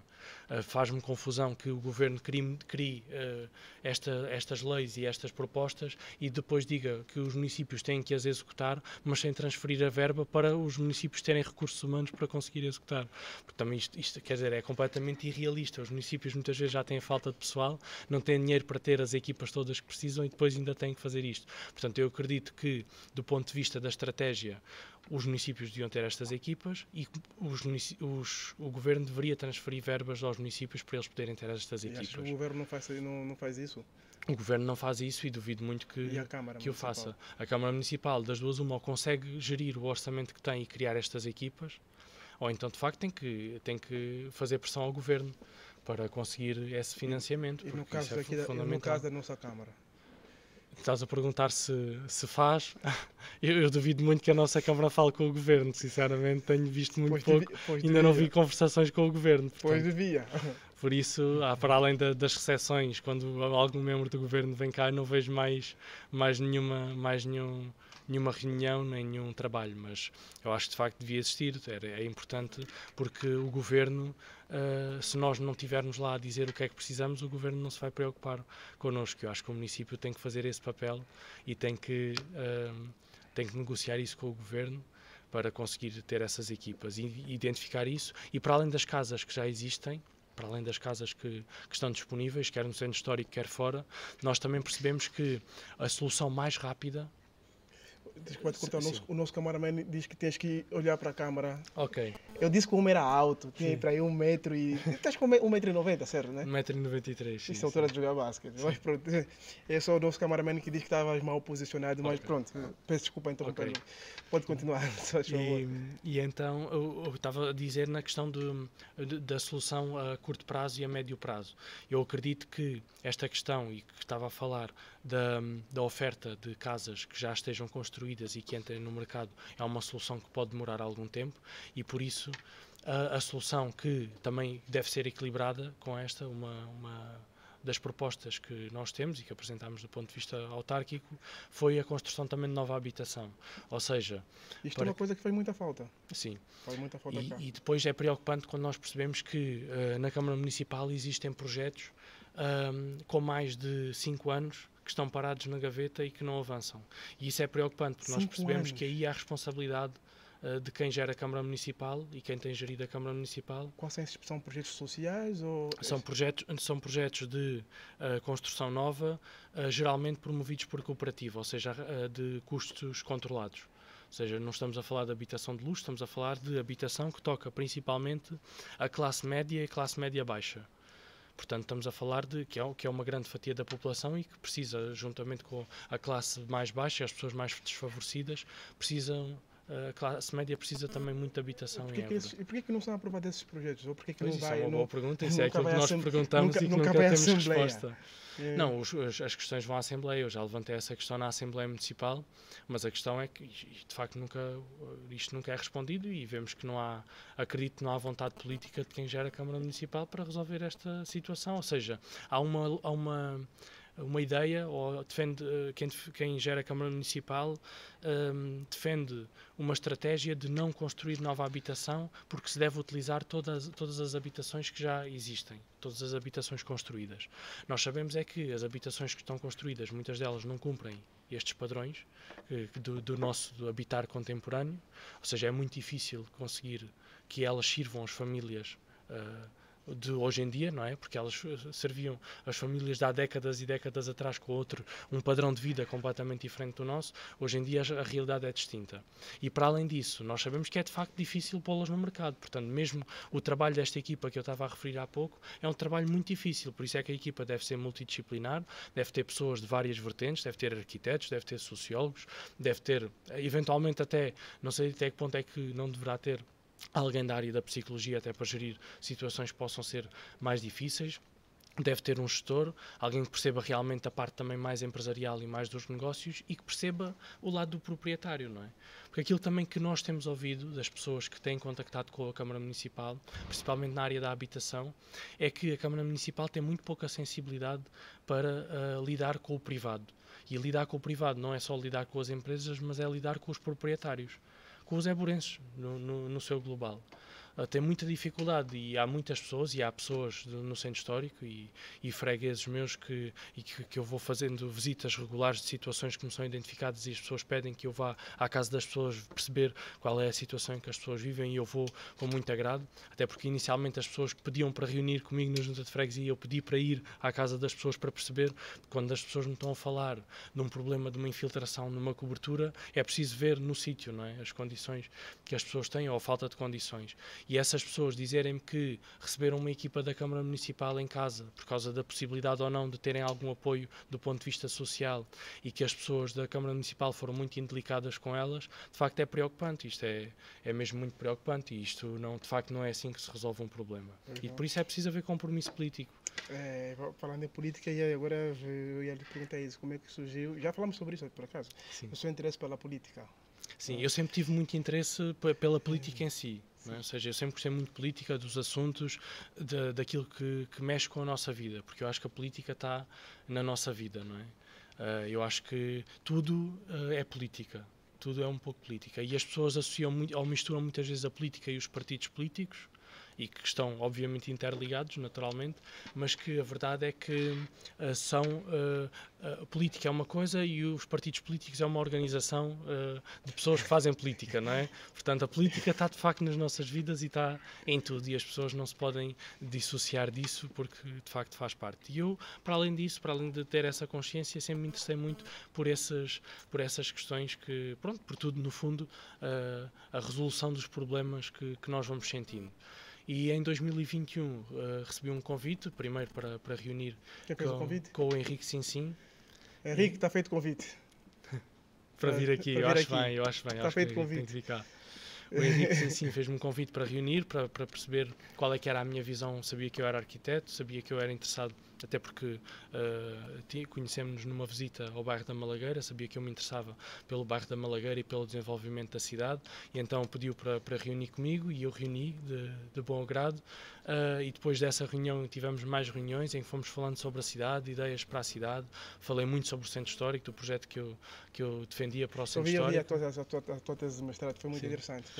faz-me confusão que o governo crie estas leis e estas propostas e depois diga que os municípios têm que as executar, mas sem transferir a verba para os municípios terem recursos humanos para conseguir executar. Porque também isto quer dizer, é completamente irrealista. Os municípios muitas vezes já têm falta de pessoal, não têm dinheiro para ter as equipas todas que precisam e depois ainda têm que fazer isto. Portanto, eu acredito que, do ponto de vista da estratégia, os municípios deviam ter estas equipas e o governo deveria transferir verbas aos municípios para eles poderem ter estas equipas. E acho que o governo não faz isso? O governo não faz isso e duvido muito que o faça. A Câmara Municipal, das duas, uma, ou consegue gerir o orçamento que tem e criar estas equipas, ou então, de facto, tem que fazer pressão ao governo para conseguir esse financiamento. E no caso da nossa Câmara? Estás a perguntar se faz? Eu duvido muito que a nossa Câmara fale com o governo, sinceramente, tenho visto muito pouco, ainda não vi conversações com o governo. Portanto, pois devia. Por isso, para além das recepções, quando algum membro do governo vem cá, não vejo mais nenhuma reunião, nem nenhum trabalho, mas eu acho que de facto devia existir, é importante, porque o governo, se nós não estivermos lá a dizer o que é que precisamos, o governo não se vai preocupar connosco. Eu acho que o município tem que fazer esse papel e tem que negociar isso com o governo para conseguir ter essas equipas e identificar isso. E para além das casas que já existem, para além das casas que estão disponíveis, quer no centro histórico, quer fora, nós também percebemos que a solução mais rápida... Desculpa te contar, o nosso cameraman diz que tens que olhar para a câmara. Ok. Eu disse que o homem era alto, tinha para aí 1 metro e... Estás com 1,90 m, certo, né? 1,93 m, sim. Isso é a altura de jogar basquete. Mas pronto, é só o nosso cameraman que diz que estavas mal posicionado, mas pronto, peço desculpa interromper. Okay. Pode continuar, só favor. E então, eu estava a dizer na questão da solução a curto prazo e a médio prazo. Eu acredito que esta questão, e que estava a falar da oferta de casas que já estejam construídas e que entrem no mercado, é uma solução que pode demorar algum tempo e por isso a solução que também deve ser equilibrada com esta, uma das propostas que nós temos e que apresentámos do ponto de vista autárquico, foi a construção também de nova habitação. Ou seja... Isto é uma coisa que faz muita falta. Sim. Faz muita falta cá. E depois é preocupante quando nós percebemos que na Câmara Municipal existem projetos com mais de 5 anos que estão parados na gaveta e que não avançam. E isso é preocupante, porque nós percebemos que aí há a responsabilidade de quem gera a Câmara Municipal e quem tem gerido a Câmara Municipal. Quais são projetos sociais? Ou... São projetos de construção nova, geralmente promovidos por cooperativa, ou seja, de custos controlados. Ou seja, não estamos a falar de habitação de luxo, estamos a falar de habitação que toca principalmente a classe média e a classe média baixa. Portanto, estamos a falar de que é uma grande fatia da população e que precisa, juntamente com a classe mais baixa e as pessoas mais desfavorecidas, a classe média precisa também muito de habitação em Évora. E porquê que não são aprovados esses projetos? Ou porquê que isso vai, é uma boa pergunta, isso é aquilo que nós perguntamos e que nunca temos resposta. Não, as questões vão à Assembleia, eu já levantei essa questão na Assembleia Municipal, mas a questão é que, de facto, isto nunca é respondido e vemos que acredito que não há vontade política de quem gera a Câmara Municipal para resolver esta situação, ou seja, há uma ideia, ou quem gera a Câmara Municipal defende uma estratégia de não construir nova habitação porque se deve utilizar todas as habitações que já existem, todas as habitações construídas. Nós sabemos é que as habitações que estão construídas, muitas delas não cumprem estes padrões do nosso habitar contemporâneo, ou seja, é muito difícil conseguir que elas sirvam as famílias de hoje em dia, não é? Porque elas serviam as famílias de há décadas e décadas atrás com um padrão de vida completamente diferente do nosso. Hoje em dia a realidade é distinta. E para além disso, nós sabemos que é de facto difícil pô-las no mercado. Portanto, mesmo o trabalho desta equipa que eu estava a referir há pouco é um trabalho muito difícil. Por isso é que a equipa deve ser multidisciplinar, deve ter pessoas de várias vertentes, deve ter arquitetos, deve ter sociólogos, deve ter, eventualmente até, não sei até que ponto é que não deverá ter alguém da área da psicologia até para gerir situações que possam ser mais difíceis. Deve ter um gestor, alguém que perceba realmente a parte também mais empresarial e mais dos negócios e que perceba o lado do proprietário, não é? Porque aquilo também que nós temos ouvido das pessoas que têm contactado com a Câmara Municipal, principalmente na área da habitação, é que a Câmara Municipal tem muito pouca sensibilidade para lidar com o privado. E lidar com o privado não é só lidar com as empresas, mas é lidar com os proprietários, com os évorenses no seu global. tem muita dificuldade, e há muitas pessoas, e há pessoas no centro histórico e fregueses meus que eu vou fazendo visitas regulares de situações que me são identificadas, e as pessoas pedem que eu vá à casa das pessoas perceber qual é a situação em que as pessoas vivem, e eu vou com muito agrado, até porque inicialmente as pessoas que pediam para reunir comigo na junta de freguesia, eu pedi para ir à casa das pessoas para perceber, quando as pessoas me estão a falar de um problema, de uma infiltração, numa cobertura, é preciso ver no sítio, não é? As condições que as pessoas têm, ou a falta de condições. E essas pessoas dizerem-me que receberam uma equipa da Câmara Municipal em casa, por causa da possibilidade ou não de terem algum apoio do ponto de vista social, e que as pessoas da Câmara Municipal foram muito indelicadas com elas, de facto é preocupante. Isto é mesmo muito preocupante, e isto não, de facto não é assim que se resolve um problema. E por isso é preciso haver compromisso político. Falando em política, e agora eu ia lhe perguntar isso, como é que surgiu, já falamos sobre isso por acaso, Sim. o seu interesse pela política? Sim, eu sempre tive muito interesse pela política em si, não é? Ou seja, eu sempre gostei muito de política, dos assuntos, daquilo que mexe com a nossa vida, porque eu acho que a política está na nossa vida, não é? Eu acho que tudo é política, tudo é um pouco política, e as pessoas associam muito, ou misturam muitas vezes a política e os partidos políticos, e que estão obviamente interligados naturalmente, mas que a verdade é que a política é uma coisa e os partidos políticos é uma organização de pessoas que fazem política, não é? Portanto, a política está de facto nas nossas vidas e está em tudo, e as pessoas não se podem dissociar disso, porque de facto faz parte. E eu, para além disso, para além de ter essa consciência, sempre me interessei muito por essas questões que, pronto, por tudo no fundo, a resolução dos problemas que nós vamos sentindo. E em 2021 recebi um convite, primeiro para reunir com o Henrique Sinsim. Henrique, está feito convite. Para vir aqui, eu acho bem. Está feito convite. Tem que vir cá. O Henrique Sinsim fez-me um convite para reunir, para perceber qual é que era a minha visão. Sabia que eu era arquiteto, sabia que eu era interessado, até porque conhecemos-nos numa visita ao bairro da Malagueira, sabia que eu me interessava pelo bairro da Malagueira e pelo desenvolvimento da cidade, e então pediu para reunir comigo, e eu reuni de bom agrado, e depois dessa reunião tivemos mais reuniões em que fomos falando sobre a cidade, ideias para a cidade. Falei muito sobre o centro histórico, do projeto que eu defendia para o centro histórico. Eu vi a tua tese de mestrado, foi muito interessante.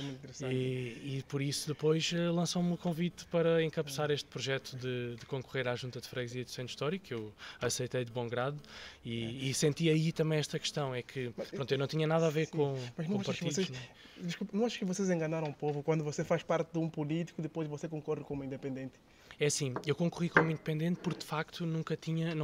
E por isso depois lançou-me o convite para encabeçar este projeto de concorrer à Junta de Freguesia do Centro Histórico, que eu aceitei de bom grado, e senti aí também esta questão, é que pronto, eu não tinha nada a ver com partidos. Não acho que vocês enganaram o povo quando você faz parte de um político e depois você concorre como independente? É assim, eu concorri como independente porque de facto não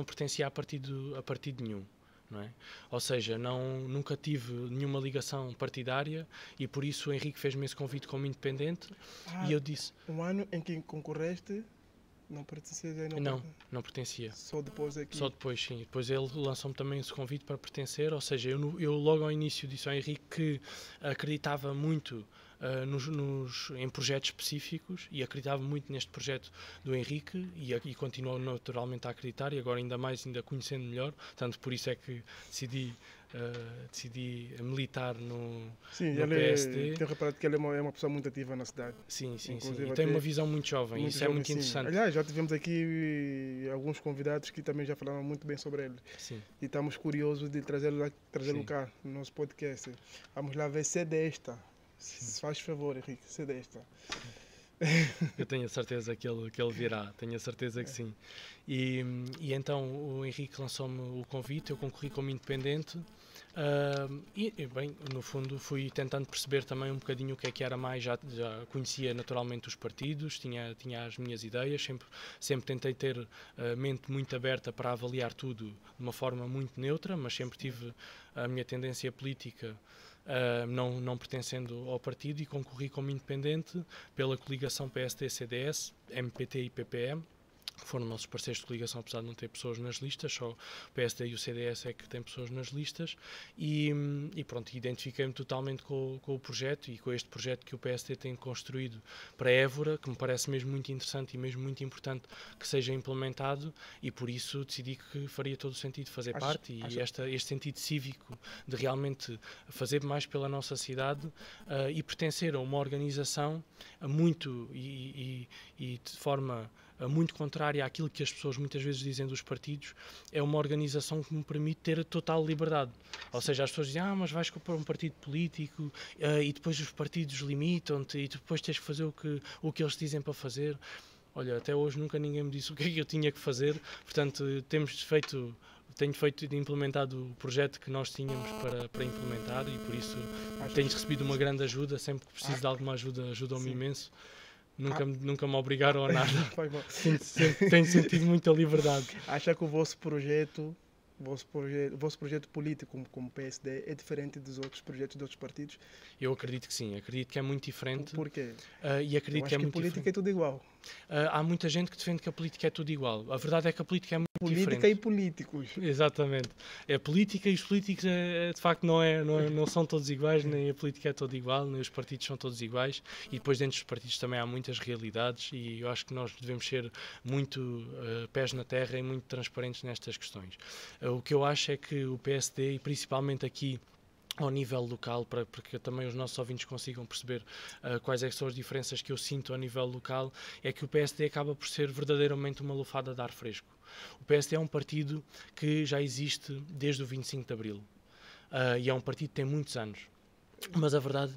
pertencia a partido nenhum. Não é? Ou seja, nunca tive nenhuma ligação partidária, e por isso o Henrique fez-me esse convite como independente, e eu disse... Um ano em que concorreste, não pertencia? Não pertencia. Só depois aqui? Só depois, sim. Depois ele lançou-me também esse convite para pertencer, ou seja, eu logo ao início disse ao Henrique que acreditava muito em projetos específicos, e acreditava muito neste projeto do Henrique, e continuo naturalmente a acreditar, e agora ainda mais, ainda conhecendo melhor, tanto por isso é que decidi militar no PSD. Tenho reparado que ele é uma pessoa muito ativa na cidade. Sim. E tem uma visão muito jovem, isso é muito interessante. Aliás, já tivemos aqui alguns convidados que também já falaram muito bem sobre ele. Sim. E estamos curiosos de trazê-lo cá no nosso podcast. Vamos lá ver se é desta. Se faz favor, Henrique, se é desta. Eu tenho a certeza que ele virá, tenho a certeza que sim. E então o Henrique lançou-me o convite, eu concorri como independente, bem, no fundo fui tentando perceber também um bocadinho o que era mais, já conhecia naturalmente os partidos, tinha as minhas ideias, sempre tentei ter a mente muito aberta para avaliar tudo de uma forma muito neutra, mas sempre tive a minha tendência política, não pertencendo ao partido, e concorri como independente pela coligação PSD-CDS, MPT e PPM, que foram nossos parceiros de coligação, apesar de não ter pessoas nas listas, só o PSD e o CDS é que têm pessoas nas listas, e pronto, identifiquei-me totalmente com o projeto, e com este projeto que o PSD tem construído para Évora, que me parece mesmo muito interessante e mesmo muito importante que seja implementado, e por isso decidi que faria todo o sentido fazer parte, e este sentido cívico de realmente fazer mais pela nossa cidade, e pertencer a uma organização muito e de forma muito contrária àquilo que as pessoas muitas vezes dizem dos partidos, é uma organização que me permite ter a total liberdade. Ou seja, as pessoas dizem, mas vais para um partido político e depois os partidos limitam-te e depois tens que fazer o que eles dizem para fazer. Olha, até hoje nunca ninguém me disse o que é que eu tinha que fazer, portanto tenho feito e implementado o projeto que nós tínhamos para implementar e por isso tenho recebido uma grande ajuda, sempre que preciso de alguma ajuda, ajudam-me imenso. Nunca me obrigaram a nada. Tenho sentido muita liberdade. Acha que o vosso projeto político como PSD é diferente dos outros projetos de outros partidos? Eu acredito que sim, acredito que é muito diferente. Por quê? E acredito que é muito política diferente. É tudo igual. Há muita gente que defende que a política é tudo igual. A verdade é que a política é muito política diferente. E políticos. Exatamente. É política e os políticos de facto não são todos iguais, nem a política é toda igual, nem os partidos são todos iguais e depois dentro dos partidos também há muitas realidades e eu acho que nós devemos ser muito pés na terra e muito transparentes nestas questões. O que eu acho é que o PSD, e principalmente aqui ao nível local, para que também os nossos ouvintes consigam perceber quais é que são as diferenças que eu sinto a nível local, é que o PSD acaba por ser verdadeiramente uma lufada de ar fresco. O PSD é um partido que já existe desde o 25 de Abril e é um partido que tem muitos anos, mas a verdade...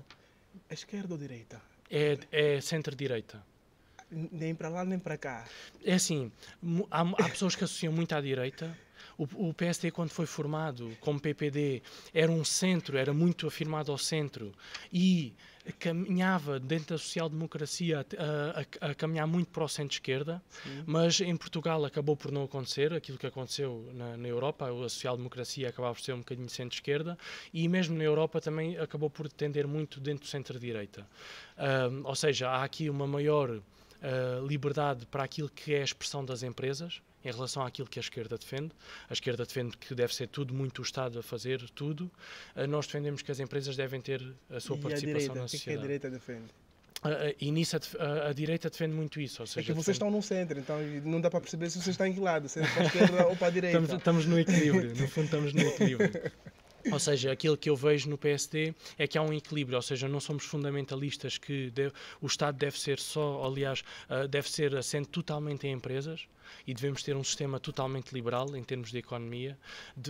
É esquerda ou direita? É centro-direita. Nem para lá nem para cá. É assim, há pessoas que associam muito à direita. O PSD, quando foi formado como PPD, era um centro, era muito afirmado ao centro e caminhava dentro da social-democracia a caminhar muito para o centro-esquerda, mas em Portugal acabou por não acontecer aquilo que aconteceu na Europa, a social-democracia acabava por ser um bocadinho centro-esquerda e mesmo na Europa também acabou por tender muito dentro do centro-direita. Ou seja, há aqui uma maior liberdade para aquilo que é a expressão das empresas, em relação àquilo que a esquerda defende. A esquerda defende que deve ser tudo muito o Estado a fazer tudo. Nós defendemos que as empresas devem ter a sua participação na sociedade. O que a direita defende? E nisso a direita defende muito isso. Ou seja, é que vocês estão no centro, então não dá para perceber se vocês estão em que lado, se é para a esquerda ou para a direita. Estamos no equilíbrio, no fundo estamos no equilíbrio. Ou seja, aquilo que eu vejo no PSD é que há um equilíbrio, ou seja, não somos fundamentalistas que o Estado deve ser deve ser assente totalmente em empresas e devemos ter um sistema totalmente liberal em termos de economia.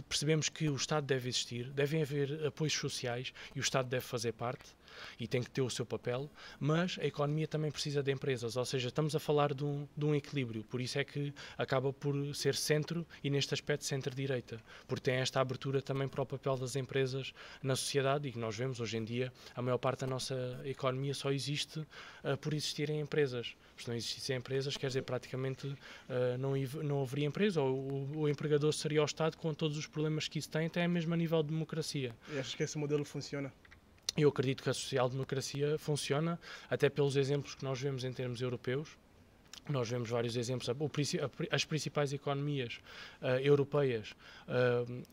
Percebemos que o Estado deve existir, devem haver apoios sociais e o Estado deve fazer parte e tem que ter o seu papel, mas a economia também precisa de empresas, ou seja, estamos a falar de um equilíbrio, por isso é que acaba por ser centro e neste aspecto centro-direita, porque tem esta abertura também para o papel das empresas na sociedade e que nós vemos hoje em dia, a maior parte da nossa economia só existe por existirem empresas. Se não existissem empresas, quer dizer, praticamente não haveria empresa, ou o empregador seria o Estado com todos os problemas que isso tem, até mesmo a nível de democracia. E achas que esse modelo funciona? Eu acredito que a social-democracia funciona, até pelos exemplos que nós vemos em termos europeus. Nós vemos vários exemplos. As principais economias europeias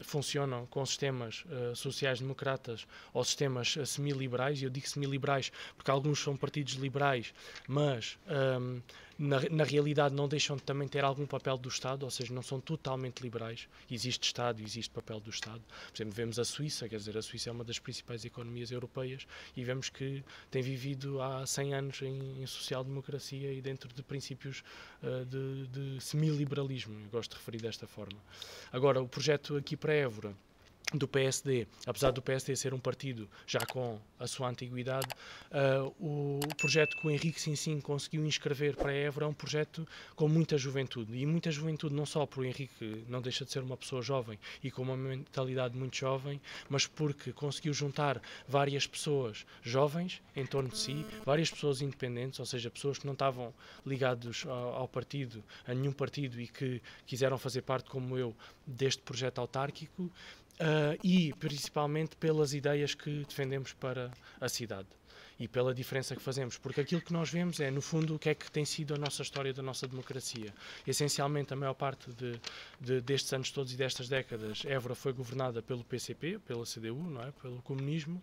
funcionam com sistemas sociais-democratas ou sistemas semi-liberais. E eu digo semi-liberais porque alguns são partidos liberais, mas na realidade não deixam de também ter algum papel do Estado, ou seja, não são totalmente liberais. Existe Estado e existe papel do Estado. Por exemplo, vemos a Suíça, quer dizer, a Suíça é uma das principais economias europeias e vemos que tem vivido há 100 anos em social-democracia e dentro de princípios de semi-liberalismo, eu gosto de referir desta forma. Agora, o projeto aqui para Évora, do PSD, apesar do PSD ser um partido já com a sua antiguidade, o projeto que o Henrique Sinsim conseguiu inscrever para a Évora é um projeto com muita juventude, e muita juventude não só por o Henrique não deixa de ser uma pessoa jovem e com uma mentalidade muito jovem, mas porque conseguiu juntar várias pessoas jovens em torno de si, várias pessoas independentes, ou seja, pessoas que não estavam ligados ao partido, a nenhum partido e que quiseram fazer parte, como eu, deste projeto autárquico, e principalmente pelas ideias que defendemos para a cidade e pela diferença que fazemos, porque aquilo que nós vemos é, no fundo, o que é que tem sido a nossa história da nossa democracia. Essencialmente, a maior parte destes anos todos e destas décadas, Évora foi governada pelo PCP, pela CDU, não é? Pelo comunismo,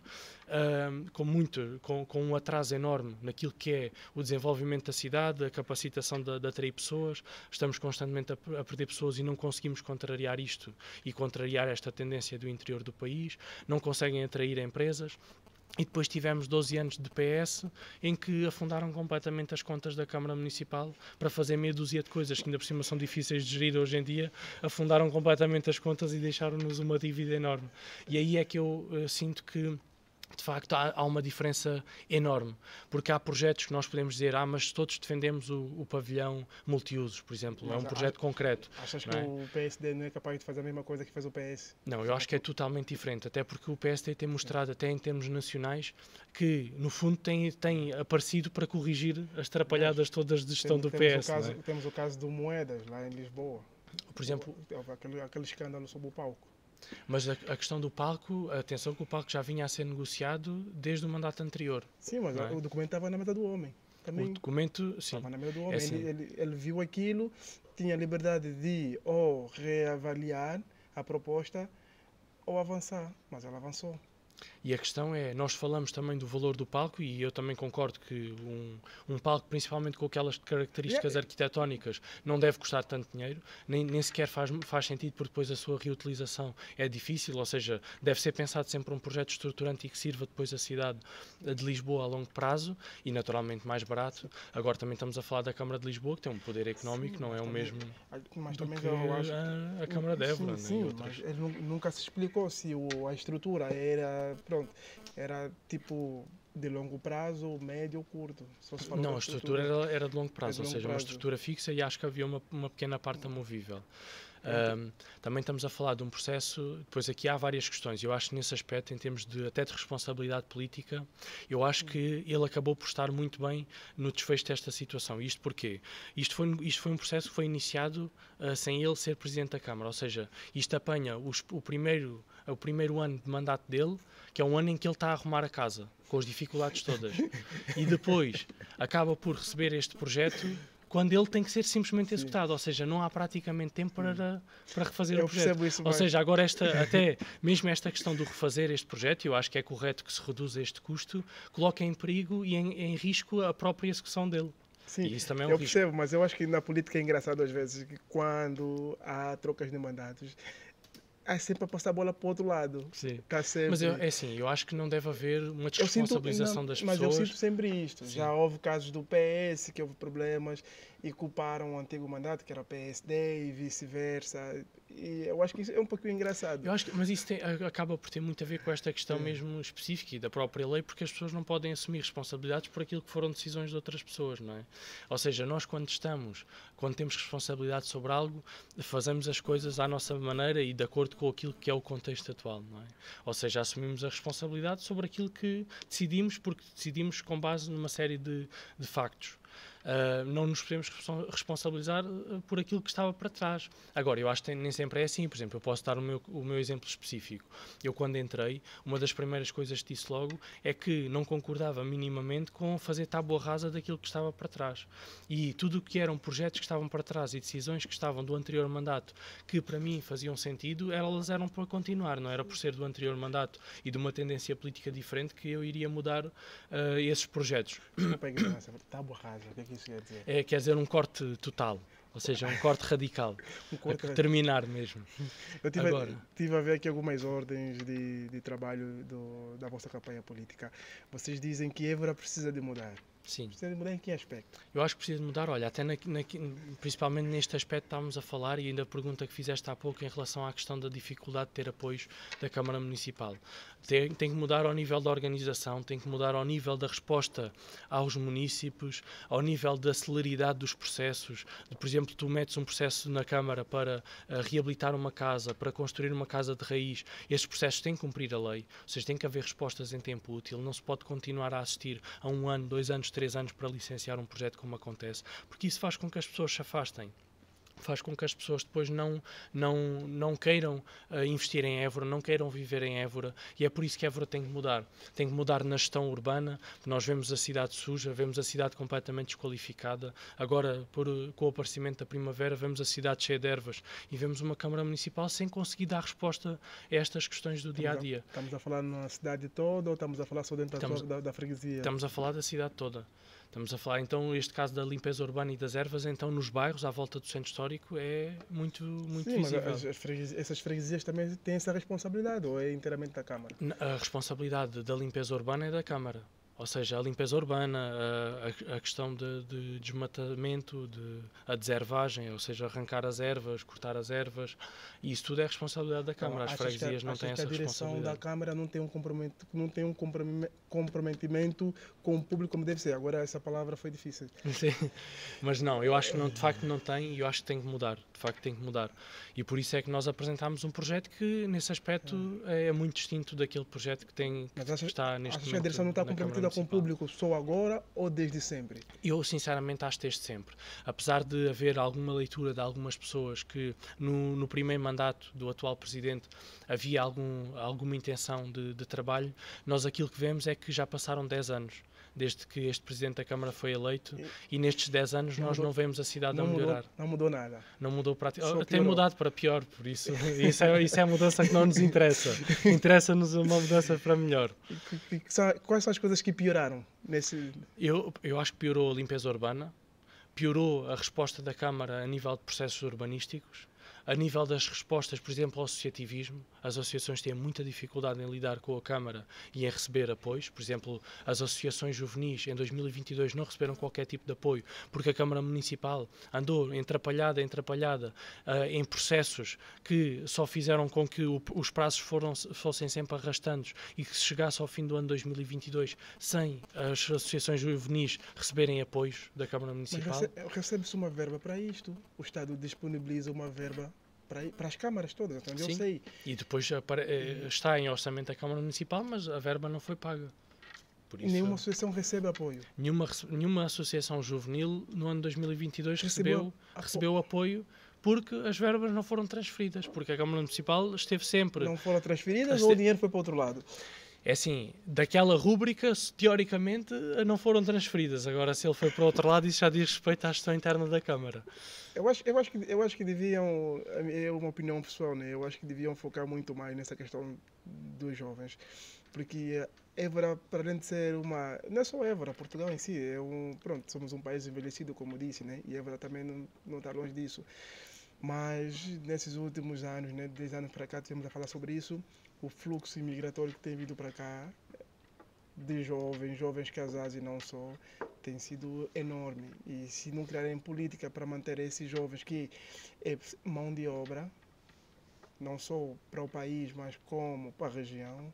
com um atraso enorme naquilo que é o desenvolvimento da cidade, a capacitação de atrair pessoas. Estamos constantemente a perder pessoas e não conseguimos contrariar isto e contrariar esta tendência do interior do país. Não conseguem atrair empresas. E depois tivemos 12 anos de PS em que afundaram completamente as contas da Câmara Municipal para fazer meia dúzia de coisas que ainda por cima são difíceis de gerir hoje em dia, afundaram completamente as contas e deixaram-nos uma dívida enorme. E aí é que eu sinto que de facto há uma diferença enorme, porque há projetos que nós podemos dizer, mas todos defendemos o pavilhão multiusos, por exemplo, é um projeto concreto. Achas que o PSD não é capaz de fazer a mesma coisa que faz o PS? Não, eu acho que é totalmente diferente, até porque o PSD tem mostrado, até em termos nacionais, que no fundo tem aparecido para corrigir as trapalhadas todas de gestão do PS. Temos o caso do Moedas, lá em Lisboa. Por exemplo, aquele escândalo sobre o palco. Mas a questão do palco, atenção que o palco já vinha a ser negociado desde o mandato anterior. Sim, mas o documento estava na mesa do homem. Também o documento, sim. Estava na mesa do homem. Ele viu aquilo, tinha liberdade de ou reavaliar a proposta ou avançar, mas ela avançou. E a questão é, nós falamos também do valor do palco e eu também concordo que um palco, principalmente com aquelas características arquitetónicas, não deve custar tanto dinheiro, nem sequer faz sentido porque depois a sua reutilização é difícil, ou seja, deve ser pensado sempre um projeto estruturante e que sirva depois a cidade de Lisboa a longo prazo e naturalmente mais barato. Agora também estamos a falar da Câmara de Lisboa, que tem um poder económico, não é o mesmo do que a Câmara de Évora. Sim, mas nunca se explicou se a estrutura era tipo de longo prazo, médio ou curto. Não, a estrutura era de longo prazo, ou seja, uma estrutura fixa e acho que havia uma pequena parte amovível. Também estamos a falar de um processo, depois aqui há várias questões, eu acho que nesse aspecto, em termos até de responsabilidade política, eu acho que ele acabou por estar muito bem no desfecho desta situação. Isto porquê? Isto foi um processo que foi iniciado sem ele ser Presidente da Câmara, ou seja, isto apanha o primeiro ano de mandato dele, que é um ano em que ele está a arrumar a casa, com as dificuldades todas, e depois acaba por receber este projeto quando ele tem que ser simplesmente executado, ou seja, não há praticamente tempo para refazer o projeto. Ou seja, agora até mesmo esta questão do refazer este projeto, eu acho que é correto que se reduza este custo, coloca em perigo e em risco a própria execução dele. Sim, e isso também é eu percebo, mas eu acho que na política é engraçado às vezes que quando há trocas de mandatos, há sempre a passar a bola para o outro lado. Sim. Sempre... Mas é assim, eu acho que não deve haver uma desresponsabilização das pessoas. Mas eu sinto sempre isto. Sim. Já houve casos do PS que houve problemas e culparam o antigo mandato, que era o PSD, e vice-versa. E eu acho que isso é um pouquinho engraçado. Eu acho mas isso acaba por ter muito a ver com esta questão mesmo específica e da própria lei, porque as pessoas não podem assumir responsabilidades por aquilo que foram decisões de outras pessoas, não é? Ou seja, nós quando temos responsabilidade sobre algo, fazemos as coisas à nossa maneira e de acordo com aquilo que é o contexto atual, não é? Ou seja, assumimos a responsabilidade sobre aquilo que decidimos, porque decidimos com base numa série de factos. Não nos podemos responsabilizar por aquilo que estava para trás. Agora, eu acho que nem sempre é assim. Por exemplo, eu posso dar o meu exemplo específico. Eu, quando entrei, uma das primeiras coisas que disse logo é que não concordava minimamente com fazer tábua rasa daquilo que estava para trás. E tudo o que eram projetos que estavam para trás e decisões que estavam do anterior mandato, que para mim faziam sentido, elas eram para continuar. Não era por ser do anterior mandato e de uma tendência política diferente que eu iria mudar esses projetos. Desculpa, ignorância. Tábua rasa, o que é que isso quer dizer? Quer dizer um corte total, ou seja, um corte radical, terminar mesmo. Eu tive a ver aqui algumas ordens de trabalho da vossa campanha política. Vocês dizem que Évora precisa de mudar. Sim. Precisa de mudar em que aspecto? Eu acho que precisa de mudar, olha, até principalmente neste aspecto estávamos a falar e ainda a pergunta que fizeste há pouco em relação à questão da dificuldade de ter apoios da Câmara Municipal. Tem que mudar ao nível da organização, tem que mudar ao nível da resposta aos munícipes, ao nível da celeridade dos processos. Por exemplo, tu metes um processo na Câmara para reabilitar uma casa, para construir uma casa de raiz. Esses processos têm que cumprir a lei, ou seja, tem que haver respostas em tempo útil. Não se pode continuar a assistir a 1 ano, 2 anos, 3 anos para licenciar um projeto como acontece, porque isso faz com que as pessoas se afastem. Faz com que as pessoas depois não queiram investir em Évora, não queiram viver em Évora, e é por isso que Évora tem que mudar. Tem que mudar na gestão urbana. Nós vemos a cidade suja, vemos a cidade completamente desqualificada. Agora, com o aparecimento da primavera, vemos a cidade cheia de ervas e vemos uma Câmara Municipal sem conseguir dar resposta a estas questões do dia-a-dia. Estamos a falar na cidade toda ou estamos a falar só dentro da freguesia? Estamos a falar da cidade toda. Estamos a falar, então, este caso da limpeza urbana e das ervas, então, nos bairros, à volta do centro histórico, é muito, muito Sim, mas visível. essas freguesias também têm essa responsabilidade, ou é inteiramente da Câmara? A responsabilidade da limpeza urbana é da Câmara. Ou seja, a limpeza urbana, a questão de desmatamento, a deservagem, ou seja, arrancar as ervas, cortar as ervas, e isso tudo é responsabilidade da Câmara. As freguesias não têm essa responsabilidade. A direção da responsabilidade. Câmara não tem um comprometimento com o público como deve ser. Agora, essa palavra foi difícil. Sim. Mas não, eu acho que não, de facto não tem, e eu acho que tem que mudar. De facto tem que mudar. E por isso é que nós apresentámos um projeto que, nesse aspecto, é muito distinto daquele projeto que está neste momento. A direção não está na Câmara comprometida com o Municipal. público só agora ou desde sempre? Eu, sinceramente, acho desde sempre. Apesar de haver alguma leitura de algumas pessoas que, no primeiro mandato do atual Presidente, havia alguma intenção de trabalho, nós aquilo que vemos é que já passaram 10 anos desde que este Presidente da Câmara foi eleito e nestes 10 anos nós não vemos a cidade a melhorar. Não mudou nada. Não mudou para... Só Tem piorou. mudado para pior, por isso é a mudança que não nos interessa. Interessa-nos uma mudança para melhor. Quais são as coisas que pioraram nesse... Eu acho que piorou a limpeza urbana, piorou a resposta da Câmara a nível de processos urbanísticos, a nível das respostas, por exemplo, ao associativismo. As associações têm muita dificuldade em lidar com a Câmara e em receber apoios. Por exemplo, as associações juvenis em 2022 não receberam qualquer tipo de apoio porque a Câmara Municipal andou atrapalhada em processos que só fizeram com que os prazos fossem sempre arrastantes e que se chegasse ao fim do ano 2022 sem as associações juvenis receberem apoios da Câmara Municipal. Mas recebe-se uma verba para isto. O Estado disponibiliza uma verba para as câmaras todas, então eu sei. E depois está em orçamento da Câmara Municipal, mas a verba não foi paga. Por isso, Nenhuma associação recebe apoio. Nenhuma associação juvenil no ano 2022 recebeu apoio porque as verbas não foram transferidas, porque a Câmara Municipal esteve sempre... Não foram transferidas ou o dinheiro foi para outro lado? É assim, daquela rúbrica, teoricamente, não foram transferidas. Agora, se ele foi para o outro lado, isso já diz respeito à gestão interna da Câmara. Eu acho que deviam, é uma opinião pessoal, né? Eu acho que deviam focar muito mais nessa questão dos jovens. Porque Évora, para além de ser uma... Não é só Évora, Portugal em si, pronto, somos um país envelhecido, como disse, né? E Évora também não está longe disso. Mas nesses últimos anos, né, 10 anos para cá, tivemos a falar sobre isso, o fluxo imigratório que tem vindo para cá, de jovens casados e não só, tem sido enorme. E se não criarem política para manter esses jovens, que é mão de obra, não só para o país, mas como para a região,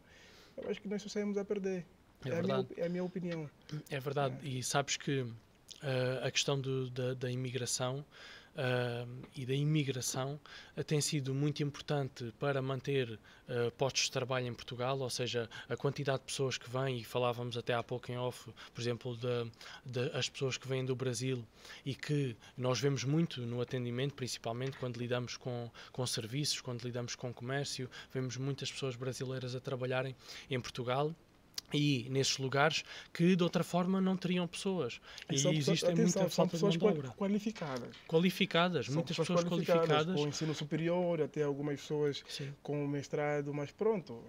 eu acho que nós só saímos a perder. É a minha opinião. É verdade. E sabes que a questão da imigração e da imigração tem sido muito importante para manter postos de trabalho em Portugal, ou seja, a quantidade de pessoas que vêm, e falávamos até há pouco em off, por exemplo, as pessoas que vêm do Brasil e que nós vemos muito no atendimento, principalmente quando lidamos com serviços, quando lidamos com comércio, vemos muitas pessoas brasileiras a trabalharem em Portugal e nesses lugares que de outra forma não teriam pessoas. E existem muita falta de mão de obra. Qualificadas, muitas pessoas qualificadas. Com ensino superior, até algumas pessoas com mestrado, mas pronto.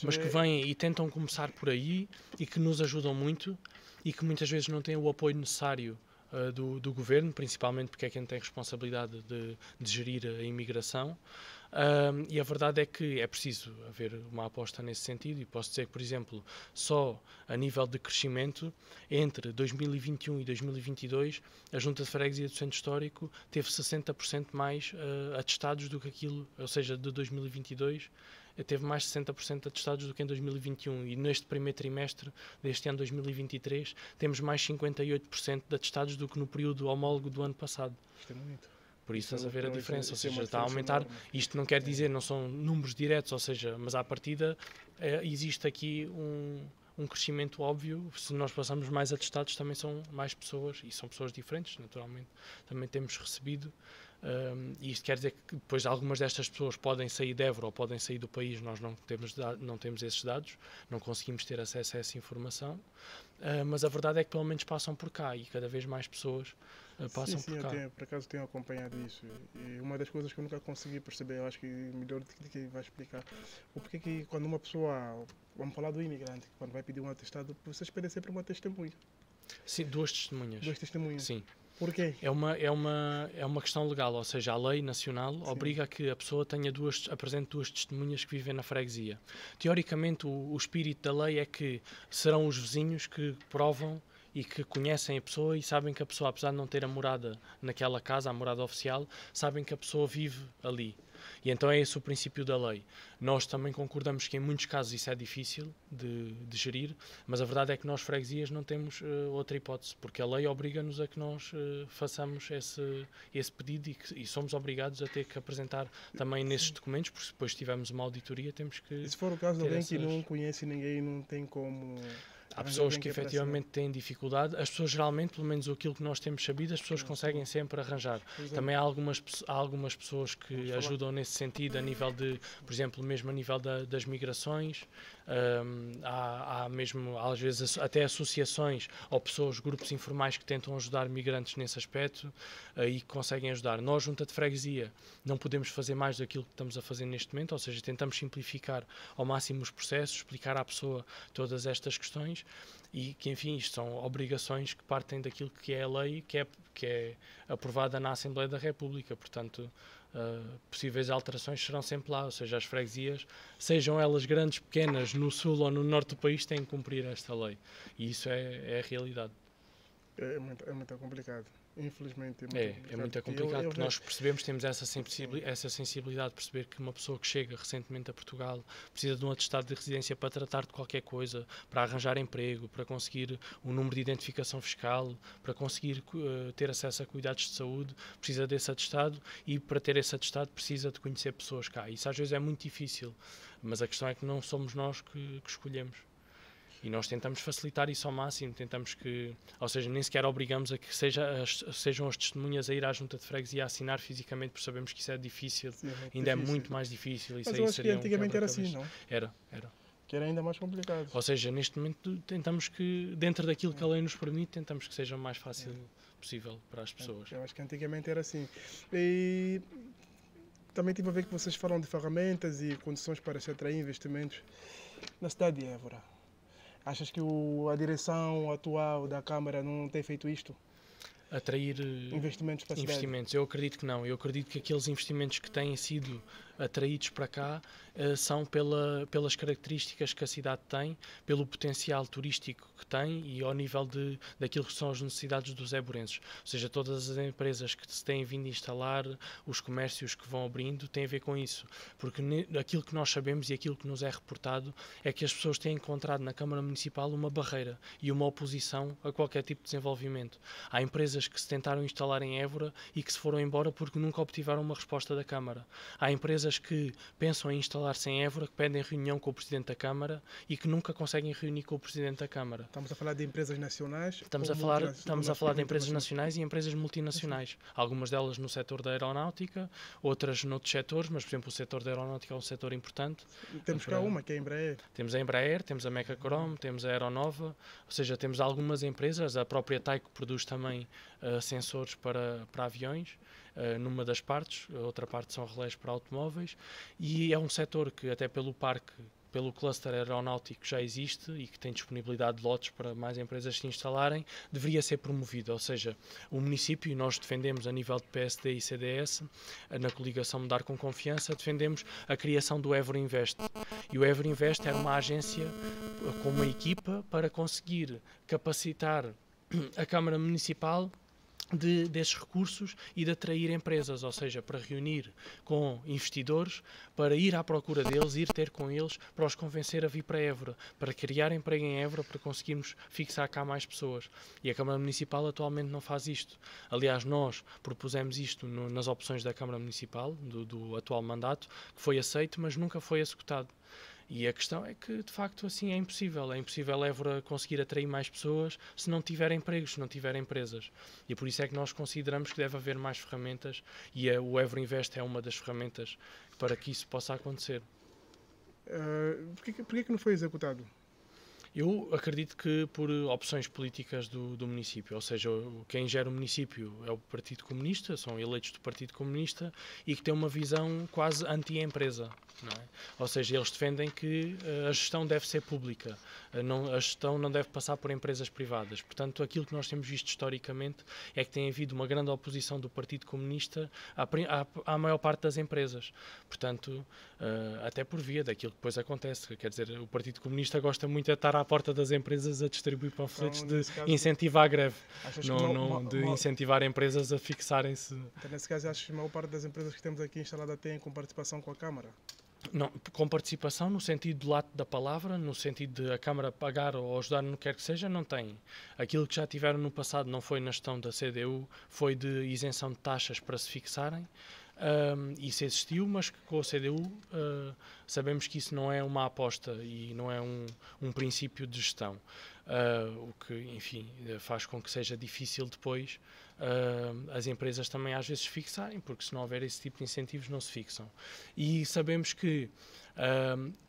Mas que vêm e tentam começar por aí e que nos ajudam muito e que muitas vezes não têm o apoio necessário do governo, principalmente porque é quem tem responsabilidade de gerir a imigração. E a verdade é que é preciso haver uma aposta nesse sentido, e posso dizer que, por exemplo, só a nível de crescimento, entre 2021 e 2022, a Junta de Freguesia do Centro Histórico teve 60% mais atestados do que aquilo, ou seja, de 2022, teve mais de 60% atestados do que em 2021, e neste primeiro trimestre deste ano 2023 temos mais 58% de atestados do que no período homólogo do ano passado. Isto é muito. Por isso estás a ver a diferença, ou seja, está a aumentar. Isto não quer dizer, não são números diretos, ou seja, mas à partida existe aqui um crescimento óbvio. Se nós passamos mais atestados, também são mais pessoas, e são pessoas diferentes, naturalmente. Também temos recebido, e isto quer dizer que depois algumas destas pessoas podem sair de Évora ou podem sair do país, nós não temos esses dados, não conseguimos ter acesso a essa informação, mas a verdade é que pelo menos passam por cá, e cada vez mais pessoas passam por cá. Por acaso tenho acompanhado isso, e uma das coisas que eu nunca consegui perceber, eu acho que melhor do que vai explicar, o porquê que quando uma pessoa, vamos falar do imigrante, quando vai pedir um atestado, vocês pedem sempre uma testemunha. Sim, duas testemunhas. Duas testemunhas. Sim. Porquê? É uma questão legal, ou seja, a lei nacional obriga a que a pessoa apresente duas testemunhas que vivem na freguesia. Teoricamente, o espírito da lei é que serão os vizinhos que provam e que conhecem a pessoa e sabem que a pessoa, apesar de não ter a morada naquela casa, a morada oficial, sabem que a pessoa vive ali. E então é esse o princípio da lei. Nós também concordamos que em muitos casos isso é difícil de gerir, mas a verdade é que nós, freguesias, não temos outra hipótese, porque a lei obriga-nos a que nós façamos esse pedido e somos obrigados a ter que apresentar também nesses documentos, porque depois se tivermos uma auditoria temos que... E se for o caso de alguém que não conhece ninguém, não tem como... Há pessoas que efetivamente têm dificuldade. As pessoas geralmente, pelo menos aquilo que nós temos sabido, as pessoas conseguem sempre arranjar. Também há algumas pessoas que ajudam nesse sentido, a nível de, por exemplo, mesmo a nível das migrações. Há mesmo, às vezes, até associações ou pessoas, grupos informais que tentam ajudar migrantes nesse aspecto e que conseguem ajudar. Nós, junta de freguesia, não podemos fazer mais daquilo que estamos a fazer neste momento, ou seja, tentamos simplificar ao máximo os processos, explicar à pessoa todas estas questões e que, enfim, isto são obrigações que partem daquilo que é a lei, que é aprovada na Assembleia da República. Portanto, possíveis alterações serão sempre lá, ou seja, as freguesias, sejam elas grandes, pequenas, no sul ou no norte do país, têm que cumprir esta lei. E isso é a realidade. É muito complicado. Infelizmente é muito complicado porque nós percebemos, temos essa sensibilidade de perceber que uma pessoa que chega recentemente a Portugal precisa de um atestado de residência para tratar de qualquer coisa, para arranjar emprego, para conseguir um número de identificação fiscal, para conseguir ter acesso a cuidados de saúde, precisa desse atestado e para ter esse atestado precisa de conhecer pessoas cá. Isso às vezes é muito difícil, mas a questão é que não somos nós que escolhemos. E nós tentamos facilitar isso ao máximo, ou seja, nem sequer obrigamos a que sejam as testemunhas a ir à junta de freguesia a assinar fisicamente, porque sabemos que isso é difícil, ainda é muito mais difícil. Mas eu acho que antigamente era assim, não? Era. Que era ainda mais complicado. Ou seja, neste momento tentamos que, dentro daquilo que a lei nos permite, tentamos que seja o mais fácil possível para as pessoas. Eu acho que antigamente era assim. E também tive a ver que vocês falam de ferramentas e condições para se atrair investimentos na cidade de Évora. Achas que a direção atual da Câmara não tem feito isto? Atrair investimentos para a investimentos. Eu acredito que não. Eu acredito que aqueles investimentos que têm sido atraídos para cá são pelas características que a cidade tem, pelo potencial turístico que tem e ao nível daquilo que são as necessidades dos évorenses. Ou seja, todas as empresas que se têm vindo a instalar, os comércios que vão abrindo, têm a ver com isso. Porque aquilo que nós sabemos e aquilo que nos é reportado é que as pessoas têm encontrado na Câmara Municipal uma barreira e uma oposição a qualquer tipo de desenvolvimento. Há empresas que se tentaram instalar em Évora e que se foram embora porque nunca obtiveram uma resposta da Câmara. Há empresas que pensam em instalar-se em Évora, que pedem reunião com o Presidente da Câmara e que nunca conseguem reunir com o Presidente da Câmara. Estamos a falar de empresas nacionais? Estamos a falar de empresas nacionais e empresas multinacionais. Algumas delas no setor da aeronáutica, outras noutros setores, mas, por exemplo, o setor da aeronáutica é um setor importante. Temos cá uma, que é a Embraer. Temos a Embraer, temos a Mecacrom, temos a Aeronova, ou seja, temos algumas empresas, a própria Tyco produz também sensores para aviões, numa das partes, a outra parte são relés para automóveis, e é um setor que até pelo parque, pelo cluster aeronáutico já existe e que tem disponibilidade de lotes para mais empresas se instalarem, deveria ser promovido. Ou seja, o município, e nós defendemos a nível de PSD e CDS, na coligação Mudar com Confiança, defendemos a criação do Évora Invest. E o Évora Invest era uma agência com uma equipa para conseguir capacitar a Câmara Municipal desses recursos e de atrair empresas, ou seja, para reunir com investidores, para ir à procura deles, ir ter com eles, para os convencer a vir para Évora, para criar emprego em Évora, para conseguirmos fixar cá mais pessoas. E a Câmara Municipal atualmente não faz isto. Aliás, nós propusemos isto nas opções da Câmara Municipal, do atual mandato, que foi aceito, mas nunca foi executado. E a questão é que, de facto, assim é impossível. É impossível Évora conseguir atrair mais pessoas se não tiver empregos, se não tiver empresas. E por isso é que nós consideramos que deve haver mais ferramentas e o Évora Invest é uma das ferramentas para que isso possa acontecer. Porquê que não foi executado? Eu acredito que por opções políticas do município, ou seja, quem gera o município é o Partido Comunista, são eleitos do Partido Comunista e que tem uma visão quase anti-empresa, não é? Ou seja, eles defendem que a gestão deve ser pública, a gestão não deve passar por empresas privadas. Portanto, aquilo que nós temos visto historicamente é que tem havido uma grande oposição do Partido Comunista à maior parte das empresas. Portanto, até por via daquilo que depois acontece. Quer dizer, o Partido Comunista gosta muito de estar à porta das empresas a distribuir panfletos de incentivar a greve, de incentivar empresas a fixarem-se. Então, nesse caso, acho que a maior parte das empresas que temos aqui instalada tem com participação com a Câmara? Não, com participação no sentido lato da palavra, no sentido de a Câmara pagar ou ajudar no que quer que seja, não tem. Aquilo que já tiveram no passado não foi na gestão da CDU, foi de isenção de taxas para se fixarem. Isso existiu, mas com a CDU sabemos que isso não é uma aposta e não é um princípio de gestão, o que, enfim, faz com que seja difícil depois as empresas também às vezes fixarem, porque se não houver esse tipo de incentivos não se fixam. E sabemos que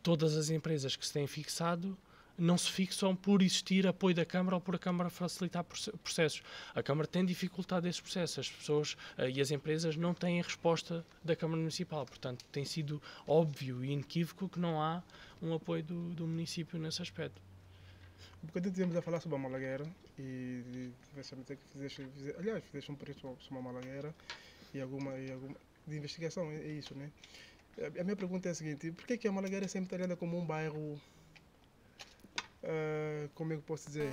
todas as empresas que se têm fixado não se fixam por existir apoio da Câmara ou por a Câmara facilitar processos. A Câmara tem dificultado esses processos, as pessoas e as empresas não têm resposta da Câmara Municipal, portanto tem sido óbvio e inequívoco que não há um apoio do município nesse aspecto. Um bocadinho tivemos a falar sobre a Malagueira e fizeste um preço sobre a Malagueira e alguma de investigação, é isso, né? A minha pergunta é a seguinte: por que a Malagueira é sempre tratada como um bairro, como é que eu posso dizer,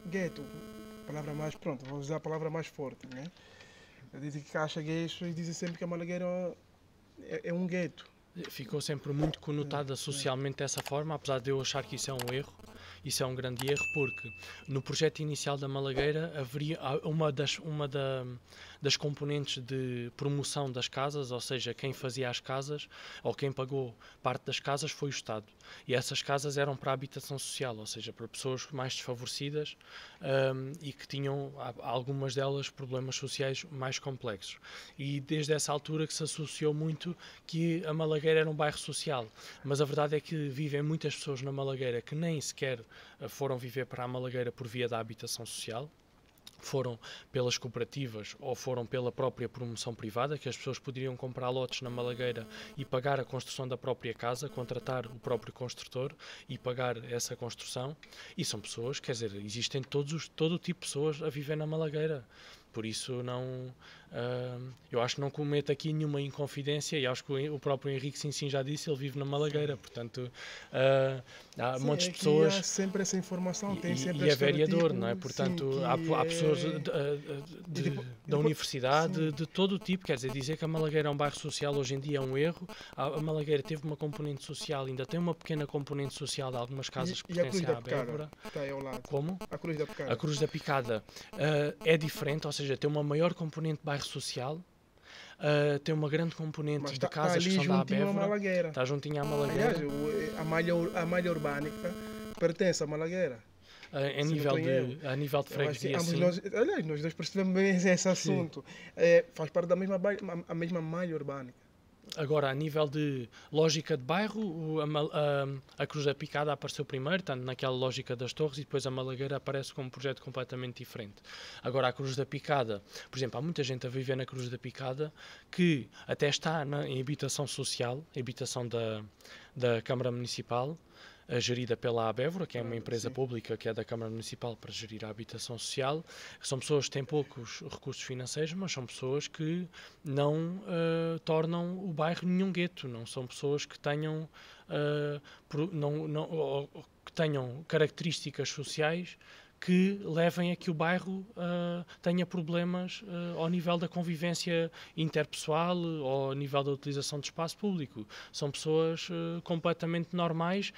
gueto, palavra mais, pronto, vou usar a palavra mais forte, né? Dizem que acha gueto e dizem sempre que a Malagueira é um gueto. Ficou sempre muito conotada socialmente dessa forma, apesar de eu achar que isso é um erro. Isso é um grande erro, porque no projeto inicial da Malagueira haveria uma das componentes de promoção das casas, ou seja, quem fazia as casas ou quem pagou parte das casas foi o Estado. E essas casas eram para a habitação social, ou seja, para pessoas mais desfavorecidas e que tinham, algumas delas, problemas sociais mais complexos. E desde essa altura que se associou muito que a Malagueira era um bairro social. Mas a verdade é que vivem muitas pessoas na Malagueira que nem sequer foram viver para a Malagueira por via da habitação social, foram pelas cooperativas ou foram pela própria promoção privada, que as pessoas poderiam comprar lotes na Malagueira e pagar a construção da própria casa, contratar o próprio construtor e pagar essa construção. E são pessoas, quer dizer, existem todo o tipo de pessoas a viver na Malagueira. Por isso eu acho que não cometo aqui nenhuma inconfidência e acho que o próprio Henrique Sinsim já disse, ele vive na Malagueira, portanto há montes de pessoas. Há sempre essa informação, tem sempre e é vereador, não é? Portanto, há pessoas da universidade, de todo o tipo, quer dizer que a Malagueira é um bairro social hoje em dia é um erro. A Malagueira teve uma componente social, ainda tem uma pequena componente social de algumas casas que pertencem à Bébora. Está aí ao lado. Como? A Cruz da Picada. A Cruz da Picada é diferente, ou seja, tem uma maior componente de bairro social, tem uma grande componente de casas que são da Bébora. Está juntinho à Malagueira. Aliás, a malha urbânica pertence à Malagueira. A nível de freguesia, sim. Aliás, nós dois percebemos bem esse assunto. Faz parte da mesma malha urbânica. Agora, a nível de lógica de bairro, a Cruz da Picada apareceu primeiro, está naquela lógica das torres, e depois a Malagueira aparece como um projeto completamente diferente. Agora, a Cruz da Picada, por exemplo, há muita gente a viver na Cruz da Picada que até está em habitação social, habitação da Câmara Municipal, gerida pela Abévora, que é uma empresa pública que é da Câmara Municipal para gerir a habitação social. São pessoas que têm poucos recursos financeiros, mas são pessoas que não tornam o bairro nenhum gueto, não são pessoas que tenham, que tenham características sociais que levem a que o bairro tenha problemas ao nível da convivência interpessoal ou ao nível da utilização de espaço público. São pessoas completamente normais,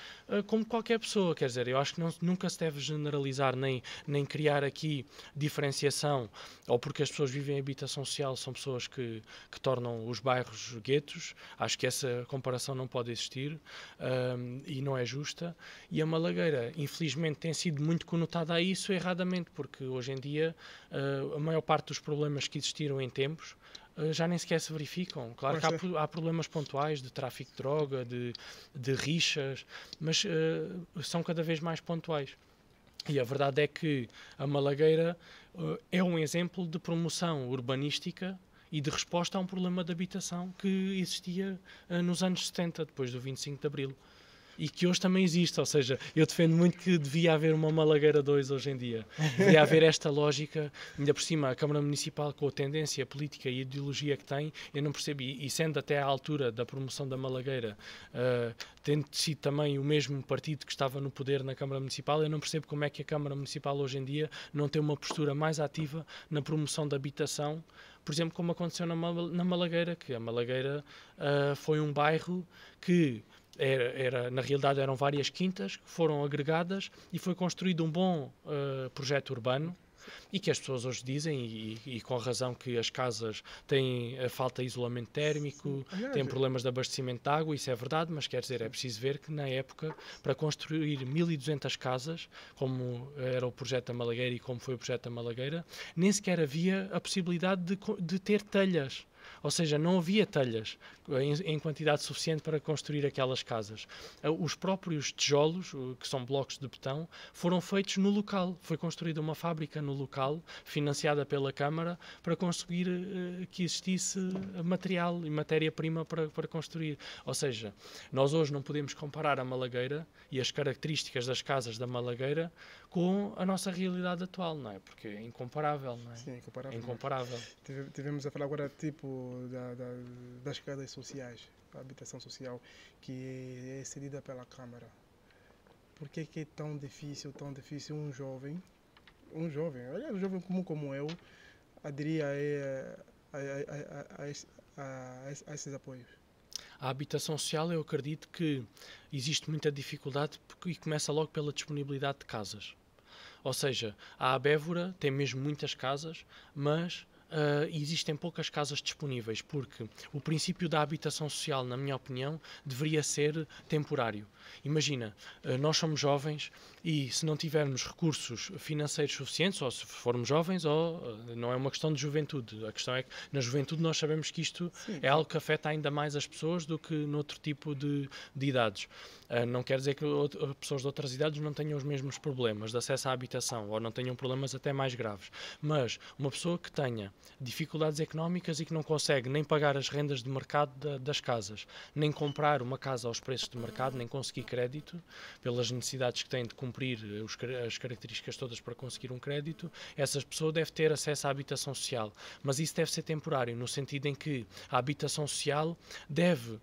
como qualquer pessoa. Quer dizer, eu acho que nunca se deve generalizar nem criar aqui diferenciação, ou porque as pessoas vivem em habitação social são pessoas que tornam os bairros guetos. Acho que essa comparação não pode existir e não é justa. E a Malagueira, infelizmente, tem sido muito conotada a isso erradamente, porque hoje em dia a maior parte dos problemas que existiram em tempos já nem sequer se verificam. Claro que há problemas pontuais de tráfico de droga, de rixas, mas são cada vez mais pontuais. E a verdade é que a Malagueira é um exemplo de promoção urbanística e de resposta a um problema de habitação que existia nos anos 70, depois do 25 de Abril. E que hoje também existe, ou seja, eu defendo muito que devia haver uma Malagueira 2 hoje em dia. Devia haver esta lógica, ainda por cima a Câmara Municipal com a tendência política e ideologia que tem, eu não percebo, e sendo até à altura da promoção da Malagueira, tendo sido também o mesmo partido que estava no poder na Câmara Municipal, eu não percebo como é que a Câmara Municipal hoje em dia não tem uma postura mais ativa na promoção da habitação, por exemplo, como aconteceu na Malagueira, que a Malagueira foi um bairro que na realidade eram várias quintas que foram agregadas e foi construído um bom projeto urbano e que as pessoas hoje dizem, e com razão, que as casas têm falta de isolamento térmico, têm problemas de abastecimento de água, isso é verdade, mas quer dizer, é preciso ver que na época, para construir 1200 casas, como era o projeto da Malagueira e como foi o projeto da Malagueira, nem sequer havia a possibilidade de ter telhas. Ou seja, não havia telhas em quantidade suficiente para construir aquelas casas. Os próprios tijolos, que são blocos de betão, foram feitos no local. Foi construída uma fábrica no local, financiada pela Câmara, para conseguir que existisse material e matéria-prima para construir. Ou seja, nós hoje não podemos comparar a Malagueira e as características das casas da Malagueira com a nossa realidade atual, não é? Porque é incomparável, não é? Sim, incomparável. É incomparável. Tivemos a falar agora das casas sociais, a habitação social, que é cedida pela Câmara. Por que é tão difícil um jovem, aliás, um jovem comum como eu, aderir a esses apoios? A habitação social, eu acredito que existe muita dificuldade e começa logo pela disponibilidade de casas. Ou seja, a Abévora tem mesmo muitas casas, mas existem poucas casas disponíveis, porque o princípio da habitação social, na minha opinião, deveria ser temporário. Imagina, nós somos jovens e se não tivermos recursos financeiros suficientes, ou se formos jovens, ou não é uma questão de juventude, a questão é que na juventude nós sabemos que isto é algo que afeta ainda mais as pessoas do que noutro tipo de idades. Não quer dizer que pessoas de outras idades não tenham os mesmos problemas de acesso à habitação, ou não tenham problemas até mais graves, mas uma pessoa que tenha dificuldades económicas e que não consegue nem pagar as rendas de mercado das casas, nem comprar uma casa aos preços de mercado, nem conseguir crédito, pelas necessidades que tem de cumprir as características todas para conseguir um crédito, essa pessoa deve ter acesso à habitação social. Mas isso deve ser temporário, no sentido em que a habitação social deve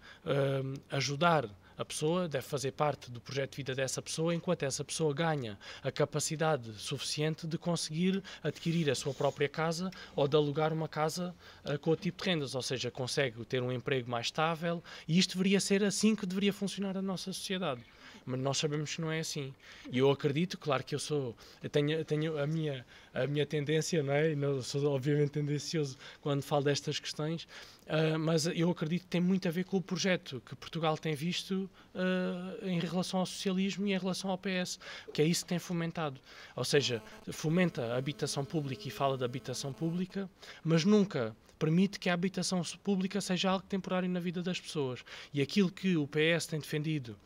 ajudar a pessoa, deve fazer parte do projeto de vida dessa pessoa, enquanto essa pessoa ganha a capacidade suficiente de conseguir adquirir a sua própria casa ou de alugar uma casa com o tipo de rendas, ou seja, consegue ter um emprego mais estável, e isto deveria ser assim que deveria funcionar a nossa sociedade. Mas nós sabemos que não é assim. E eu acredito, claro que eu tenho a minha tendência, não é? E não sou obviamente tendencioso quando falo destas questões, mas eu acredito que tem muito a ver com o projeto que Portugal tem visto em relação ao socialismo e em relação ao PS, que é isso que tem fomentado. Ou seja, fomenta a habitação pública e fala de habitação pública, mas nunca permite que a habitação pública seja algo temporário na vida das pessoas. E aquilo que o PS tem defendido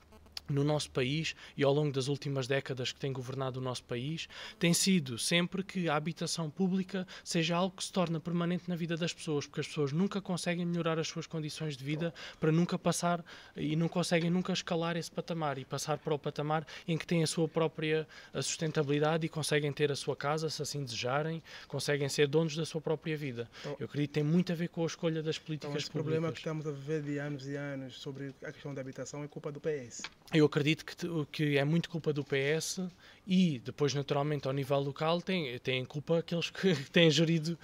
no nosso país e ao longo das últimas décadas que tem governado o nosso país, tem sido sempre que a habitação pública seja algo que se torna permanente na vida das pessoas, porque as pessoas nunca conseguem melhorar as suas condições de vida para nunca passar e não conseguem nunca escalar esse patamar e passar para o patamar em que têm a sua própria sustentabilidade e conseguem ter a sua casa, se assim desejarem, conseguem ser donos da sua própria vida. Eu acredito que tem muito a ver com a escolha das políticas públicas. O problema que estamos a viver de anos e anos sobre a questão da habitação é culpa do PS. Eu acredito que é muito culpa do PS e depois, naturalmente, ao nível local, têm culpa aqueles que têm gerido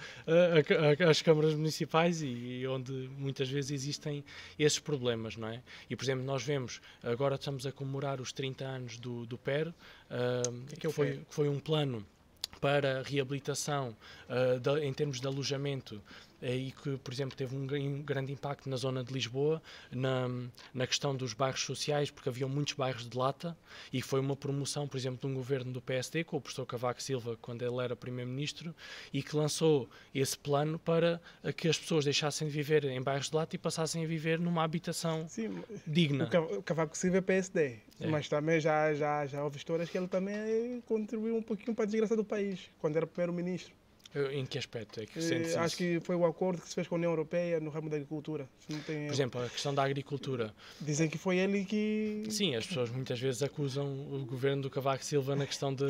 as câmaras municipais e onde muitas vezes existem esses problemas, não é? E, por exemplo, nós vemos, agora estamos a comemorar os 30 anos do PER, que foi um plano para reabilitação em termos de alojamento e que, por exemplo, teve um grande impacto na zona de Lisboa, na questão dos bairros sociais, porque haviam muitos bairros de lata, e foi uma promoção, por exemplo, de um governo do PSD, com o professor Cavaco Silva, quando ele era primeiro-ministro, e que lançou esse plano para que as pessoas deixassem de viver em bairros de lata e passassem a viver numa habitação digna. O Cavaco Silva é PSD, mas também já houve histórias que ele também contribuiu um pouquinho para a desgraça do país, quando era primeiro-ministro. Em que aspecto é que sentes acho que foi o acordo que se fez com a União Europeia no ramo da agricultura. Por exemplo, a questão da agricultura. Dizem que foi ele que... Sim, as pessoas muitas vezes acusam o governo do Cavaco Silva na questão de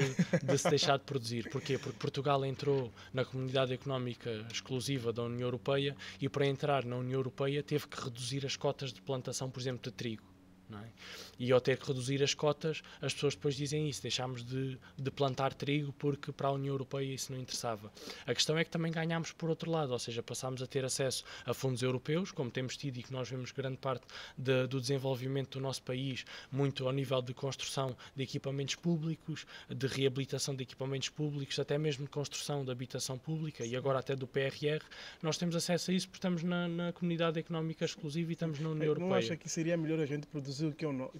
se deixar de produzir. Porquê? Porque Portugal entrou na Comunidade Económica Exclusiva da União Europeia e para entrar na União Europeia teve que reduzir as cotas de plantação, por exemplo, de trigo. Não é? E ao ter que reduzir as cotas, as pessoas depois dizem isso, deixámos de plantar trigo porque para a União Europeia isso não interessava. A questão é que também ganhámos por outro lado, ou seja, passámos a ter acesso a fundos europeus, como temos tido e que nós vemos grande parte do desenvolvimento do nosso país, muito ao nível de construção de equipamentos públicos, de reabilitação de equipamentos públicos, até mesmo de construção de habitação pública e agora até do PRR, nós temos acesso a isso porque estamos na Comunidade Económica Exclusiva e estamos na União Europeia. Não acha que seria melhor a gente produzir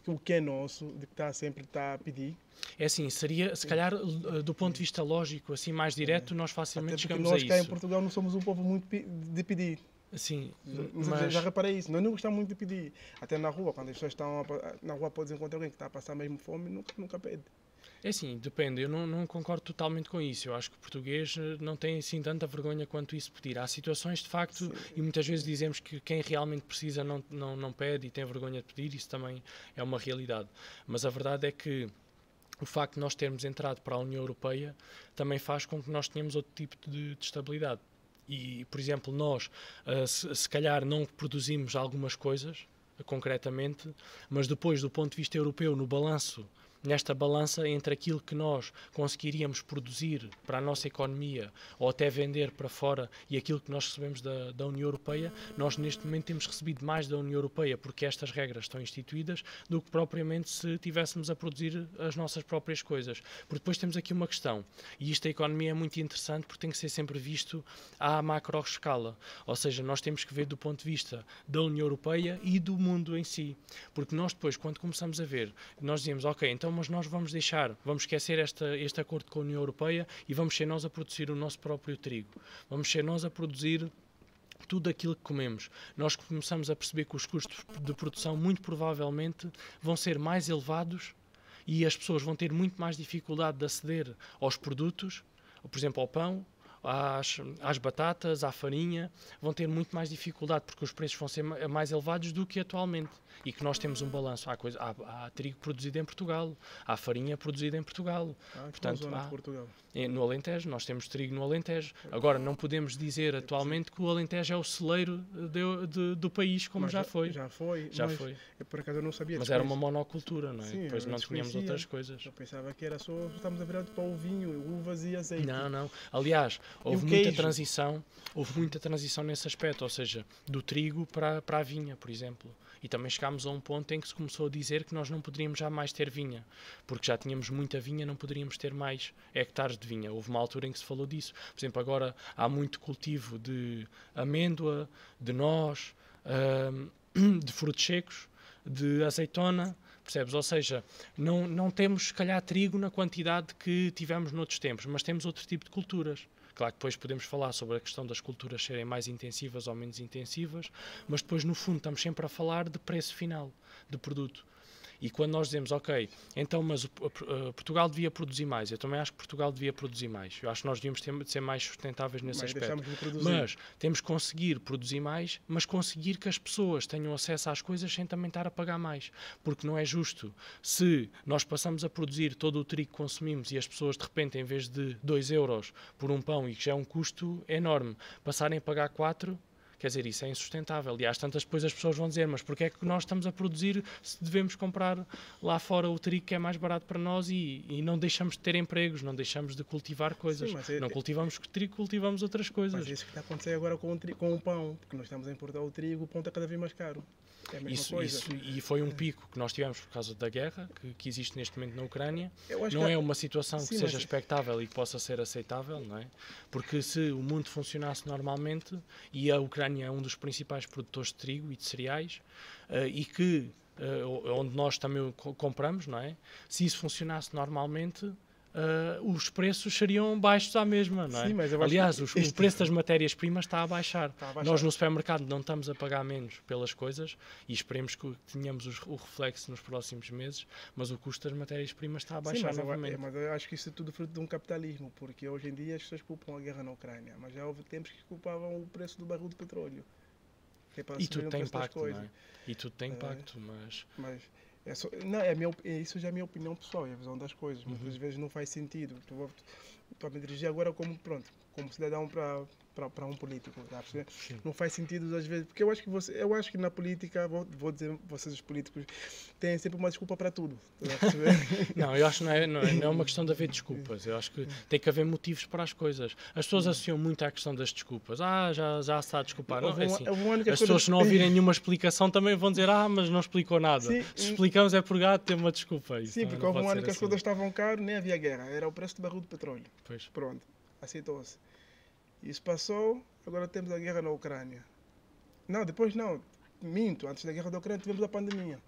o que é nosso, de que sempre está a pedir? É assim, seria, se calhar, do ponto de vista lógico, assim, mais direto, nós facilmente chegamos a isso. Nós cá em Portugal não somos um povo muito de pedir. Sim, mas... Já reparei isso, nós não gostamos muito de pedir. Até na rua, quando as pessoas estão na rua, podes encontrar alguém que está a passar mesmo fome, nunca pede. É assim, depende, eu não concordo totalmente com isso. Eu acho que o português não tem assim tanta vergonha quanto isso pedir. Há situações de facto, e muitas vezes dizemos que quem realmente precisa não pede e tem vergonha de pedir, isso também é uma realidade. Mas a verdade é que o facto de nós termos entrado para a União Europeia também faz com que nós tenhamos outro tipo de estabilidade. E, por exemplo, nós se calhar não produzimos algumas coisas, concretamente, mas depois, do ponto de vista europeu, no balanço, nesta balança entre aquilo que nós conseguiríamos produzir para a nossa economia ou até vender para fora e aquilo que nós recebemos da União Europeia, nós neste momento temos recebido mais da União Europeia porque estas regras estão instituídas do que propriamente se tivéssemos a produzir as nossas próprias coisas. Porque depois temos aqui uma questão, e isto a economia é muito interessante porque tem que ser sempre visto à macro escala, ou seja, nós temos que ver do ponto de vista da União Europeia e do mundo em si, porque nós depois, quando começamos a ver, nós dizemos, ok, então mas nós vamos esquecer este acordo com a União Europeia e vamos ser nós a produzir o nosso próprio trigo. Vamos ser nós a produzir tudo aquilo que comemos. Nós começamos a perceber que os custos de produção muito provavelmente vão ser mais elevados e as pessoas vão ter muito mais dificuldade de aceder aos produtos, por exemplo, ao pão, às batatas, à farinha, vão ter muito mais dificuldade porque os preços vão ser mais elevados do que atualmente. E que nós temos um balanço. Há trigo produzido em Portugal, há farinha produzida em Portugal. Portanto, Portugal? No Alentejo, nós temos trigo no Alentejo. Agora, não podemos dizer atualmente que o Alentejo é o celeiro do país, como já foi. Já foi. Por acaso eu não sabia. Mas era uma monocultura, não é? Sim, depois não tínhamos outras coisas. Eu pensava que era só, estamos a virar para o vinho, uvas e azeite. Não. Aliás, houve muita transição nesse aspecto, ou seja, do trigo para a vinha, por exemplo. E também chegámos a um ponto em que se começou a dizer que nós não poderíamos jamais ter vinha, porque já tínhamos muita vinha, não poderíamos ter mais hectares de vinha. Houve uma altura em que se falou disso. Por exemplo, agora há muito cultivo de amêndoa, de noz, de frutos secos, de azeitona, percebes? Ou seja, não temos, se calhar, trigo na quantidade que tivemos noutros tempos, mas temos outro tipo de culturas. Claro que depois podemos falar sobre a questão das culturas serem mais intensivas ou menos intensivas, mas depois, no fundo, estamos sempre a falar de preço final, de produto. E quando nós dizemos, ok, então, mas Portugal devia produzir mais, eu também acho que Portugal devia produzir mais. Eu acho que nós devíamos ser mais sustentáveis nesse aspecto. Mas temos que conseguir produzir mais, mas conseguir que as pessoas tenham acesso às coisas sem também estar a pagar mais. Porque não é justo se nós passamos a produzir todo o trigo que consumimos e as pessoas, de repente, em vez de 2 euros por um pão, e que já é um custo enorme, passarem a pagar 4, Quer dizer, isso é insustentável. E às tantas depois as pessoas vão dizer, mas porquê é que nós estamos a produzir se devemos comprar lá fora o trigo que é mais barato para nós e não deixamos de ter empregos, não deixamos de cultivar coisas. Sim, mas não cultivamos trigo, cultivamos outras coisas. Mas é isso que está a acontecer agora com o pão, porque nós estamos a importar o trigo, o pão está cada vez mais caro. É a mesma coisa. E foi um pico que nós tivemos por causa da guerra que existe neste momento na Ucrânia. Eu acho Não que é uma situação sim, que seja expectável e que possa ser aceitável, não é? Porque se o mundo funcionasse normalmente, e a Ucrânia é um dos principais produtores de trigo e de cereais, e que onde nós também compramos, não é? Se isso funcionasse normalmente, os preços seriam baixos à mesma, não é? Sim, mas eu Aliás, acho o preço das matérias-primas está a baixar. Está a baixar. Nós no supermercado não estamos a pagar menos pelas coisas e esperemos que tenhamos o reflexo nos próximos meses, mas o custo das matérias-primas está a baixar novamente. Mas eu acho que isso é tudo fruto de um capitalismo, porque hoje em dia as pessoas culpam a guerra na Ucrânia, mas já houve tempos que culpavam o preço do barril de petróleo. Que é para E tudo subir o tem preço das impacto, não é? coisas. E tudo tem impacto, mas Não, isso já é a minha opinião pessoal, é a visão das coisas. Muitas vezes não faz sentido. Estou a me dirigir agora como cidadão para um político. Tá? Não faz sentido às vezes, porque eu acho que na política, vou dizer, vocês os políticos têm sempre uma desculpa para tudo. Tá? Não, eu acho que não é uma questão de haver desculpas. Eu acho que tem que haver motivos para as coisas. As pessoas associam muito à questão das desculpas. Já se está a desculpar. Não, é assim. As pessoas, se não ouvirem nenhuma explicação, também vão dizer, mas não explicou nada. Sim, se explicamos é por gato, tem uma desculpa. Isso, sim, porque houve um ano que as assim. coisas estavam caro, nem havia guerra. Era o preço do barril de petróleo. Pois. Pronto, aceitou-se. Isso passou, agora temos a guerra na Ucrânia. Não, depois não, minto, antes da guerra da Ucrânia tivemos a pandemia.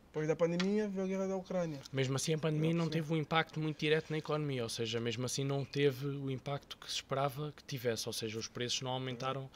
Depois da pandemia veio a guerra da Ucrânia. Mesmo assim a pandemia não teve um impacto muito direto na economia, ou seja, mesmo assim não teve o impacto que se esperava que tivesse, ou seja, os preços não aumentaram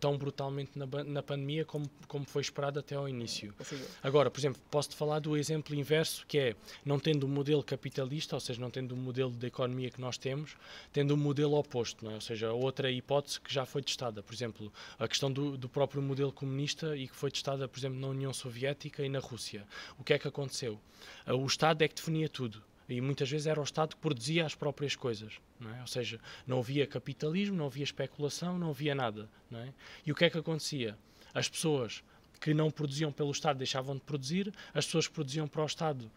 tão brutalmente na pandemia como foi esperado até ao início. Agora, por exemplo, posso-te falar do exemplo inverso, que é, não tendo o modelo capitalista, ou seja, não tendo o modelo de economia que nós temos, tendo o modelo oposto, não é? Ou seja, outra hipótese que já foi testada, por exemplo, a questão do próprio modelo comunista e que foi testada, por exemplo, na União Soviética e na Rússia. O que é que aconteceu? O Estado é que definia tudo. E muitas vezes era o Estado que produzia as próprias coisas, não é? Ou seja, não havia capitalismo, não havia especulação, não havia nada, não é? E o que é que acontecia? As pessoas que não produziam pelo Estado deixavam de produzir, as pessoas que produziam para o Estado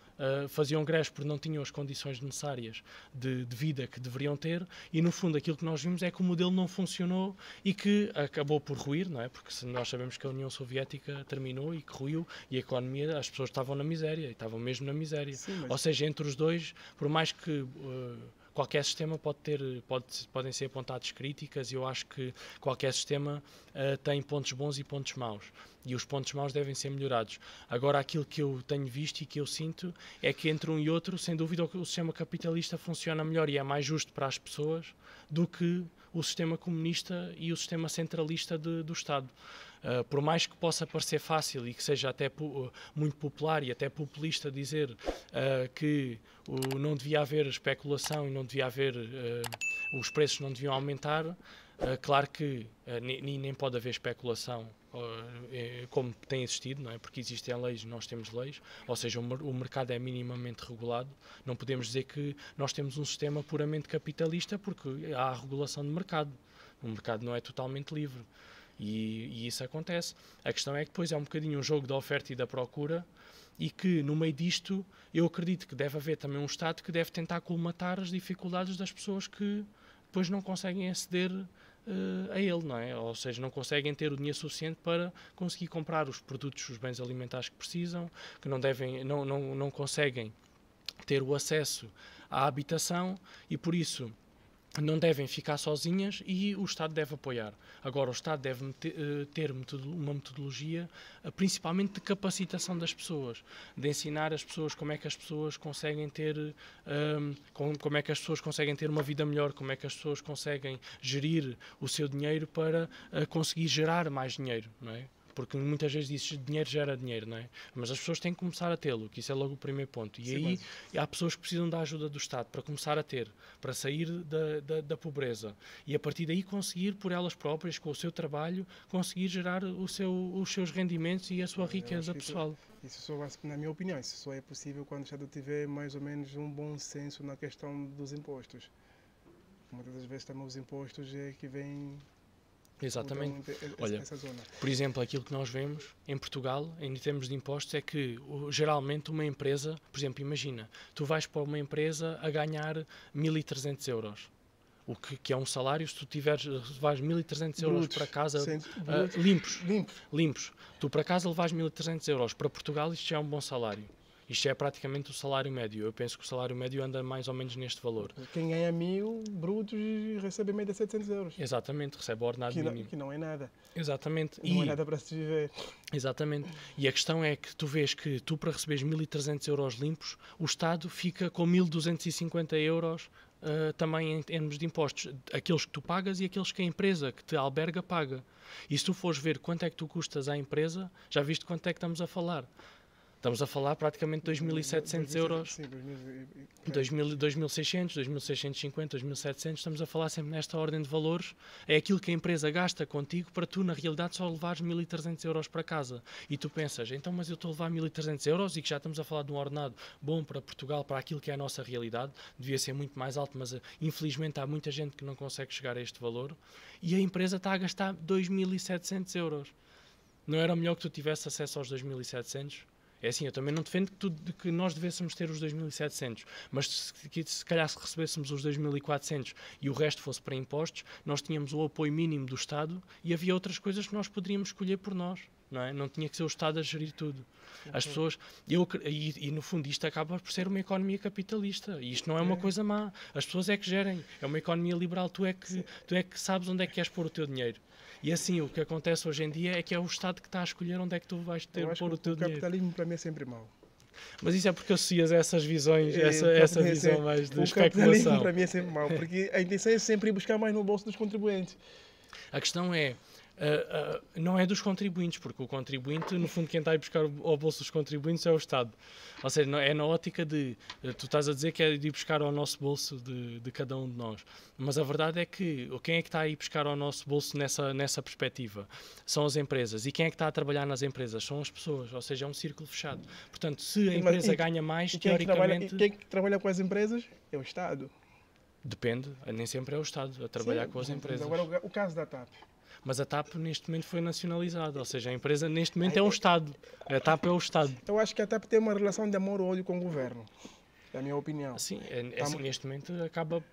faziam greves porque não tinham as condições necessárias de vida que deveriam ter, e no fundo aquilo que nós vimos é que o modelo não funcionou e que acabou por ruir, não é? Porque nós sabemos que a União Soviética terminou e que ruiu, e a economia, as pessoas estavam na miséria, e estavam mesmo na miséria. Sim, Ou seja, entre os dois, por mais que qualquer sistema podem ser apontados críticas, e eu acho que qualquer sistema tem pontos bons e pontos maus, e os pontos maus devem ser melhorados. Agora, aquilo que eu tenho visto e que eu sinto é que entre um e outro, sem dúvida, o sistema capitalista funciona melhor e é mais justo para as pessoas do que o sistema comunista e o sistema centralista do Estado. Por mais que possa parecer fácil e que seja até muito popular e até populista dizer que não devia haver especulação e não devia haver, os preços não deviam aumentar, claro que nem pode haver especulação como tem existido, não é? Porque existem leis, nós temos leis, ou seja, o mercado é minimamente regulado. Não podemos dizer que nós temos um sistema puramente capitalista, porque há a regulação de mercado. O mercado não é totalmente livre. E isso acontece. A questão é que depois é um bocadinho um jogo da oferta e da procura, e que no meio disto eu acredito que deve haver também um Estado que deve tentar colmatar as dificuldades das pessoas que depois não conseguem aceder a ele, não é? Ou seja, não conseguem ter o dinheiro suficiente para conseguir comprar os produtos, os bens alimentares que precisam, que não conseguem ter o acesso à habitação, e por isso não devem ficar sozinhas, e o Estado deve apoiar. Agora, o Estado deve ter uma metodologia, principalmente de capacitação das pessoas, de ensinar as pessoas como é que as pessoas conseguem ter, como é que as pessoas conseguem ter uma vida melhor, como é que as pessoas conseguem gerir o seu dinheiro para conseguir gerar mais dinheiro, não é? Porque muitas vezes dizes dinheiro gera dinheiro, não é? Mas as pessoas têm que começar a tê-lo, que isso é logo o primeiro ponto. E sim, aí há pessoas que precisam da ajuda do Estado para começar a ter, para sair da pobreza. E a partir daí conseguir, por elas próprias, com o seu trabalho, conseguir gerar os seus rendimentos e a sua riqueza pessoal. Isso só, na minha opinião, isso só é possível quando o Estado tiver mais ou menos um bom senso na questão dos impostos. Muitas das vezes também os impostos é que vêm Exatamente. Olha, Olha, essa zona. Por exemplo, aquilo que nós vemos em Portugal, em termos de impostos, é que geralmente uma empresa, por exemplo, imagina, tu vais para uma empresa a ganhar 1.300 euros. O que é um salário, se tu vais 1.300 euros para casa limpos. Tu para casa levas 1.300 euros. Para Portugal isto já é um bom salário. Isto é praticamente o salário médio. Eu penso que o salário médio anda mais ou menos neste valor. Quem ganha 1.000 brutos recebe em média 700 euros. Exatamente, recebe o ordenado mínimo. Que não é nada. Exatamente. Não é nada para se viver. Exatamente. E a questão é que tu vês que tu, para receberes 1.300 euros limpos, o Estado fica com 1.250 euros também em termos de impostos. Aqueles que tu pagas e aqueles que a empresa que te alberga paga. E se tu fores ver quanto é que tu custas à empresa, já viste quanto é que estamos a falar? Estamos a falar praticamente 2.700 euros, 2.600, 2.650, 2.700, estamos a falar sempre nesta ordem de valores. É aquilo que a empresa gasta contigo para tu, na realidade, só levares 1.300 euros para casa. E tu pensas, então, mas eu estou a levar 1.300 euros e que já estamos a falar de um ordenado bom para Portugal, para aquilo que é a nossa realidade, devia ser muito mais alto, mas infelizmente há muita gente que não consegue chegar a este valor e a empresa está a gastar 2.700 euros. Não era melhor que tu tivesse acesso aos 2.700? É assim, eu também não defendo que nós devêssemos ter os 2.700, mas se calhar se recebêssemos os 2.400 e o resto fosse para impostos, nós tínhamos o apoio mínimo do Estado e havia outras coisas que nós poderíamos escolher por nós. Não é? Não tinha que ser o Estado a gerir tudo. As pessoas, e no fundo isto acaba por ser uma economia capitalista e isto não é uma coisa má. As pessoas é que gerem, é uma economia liberal, tu é que sabes onde é que queres pôr o teu dinheiro. E assim, o que acontece hoje em dia é que é o Estado que está a escolher onde é que tu vais pôr o teu dinheiro. O capitalismo para mim é sempre mau. Mas isso é porque associas essas visões, essa visão mais de especulação. O capitalismo para mim é sempre mau, porque a intenção é sempre ir buscar mais no bolso dos contribuintes. A questão é, não é dos contribuintes, porque o contribuinte, no fundo, quem está a ir buscar ao bolso dos contribuintes é o Estado. Ou seja, é na ótica de, tu estás a dizer que é de ir buscar ao nosso bolso de cada um de nós. Mas a verdade é que quem é que está a ir buscar ao nosso bolso nessa perspectiva? São as empresas. E quem é que está a trabalhar nas empresas? São as pessoas. Ou seja, é um círculo fechado. Portanto, se a empresa ganha mais, teoricamente... Quem é que trabalha com as empresas? É o Estado. Depende. Nem sempre é o Estado a trabalhar com as empresas. Agora, o caso da TAP. Mas a TAP neste momento foi nacionalizada, ou seja, a empresa neste momento é o Estado. A TAP é o Estado. Eu acho que a TAP tem uma relação de amor ou ódio com o governo. É a minha opinião. Sim, assim, neste momento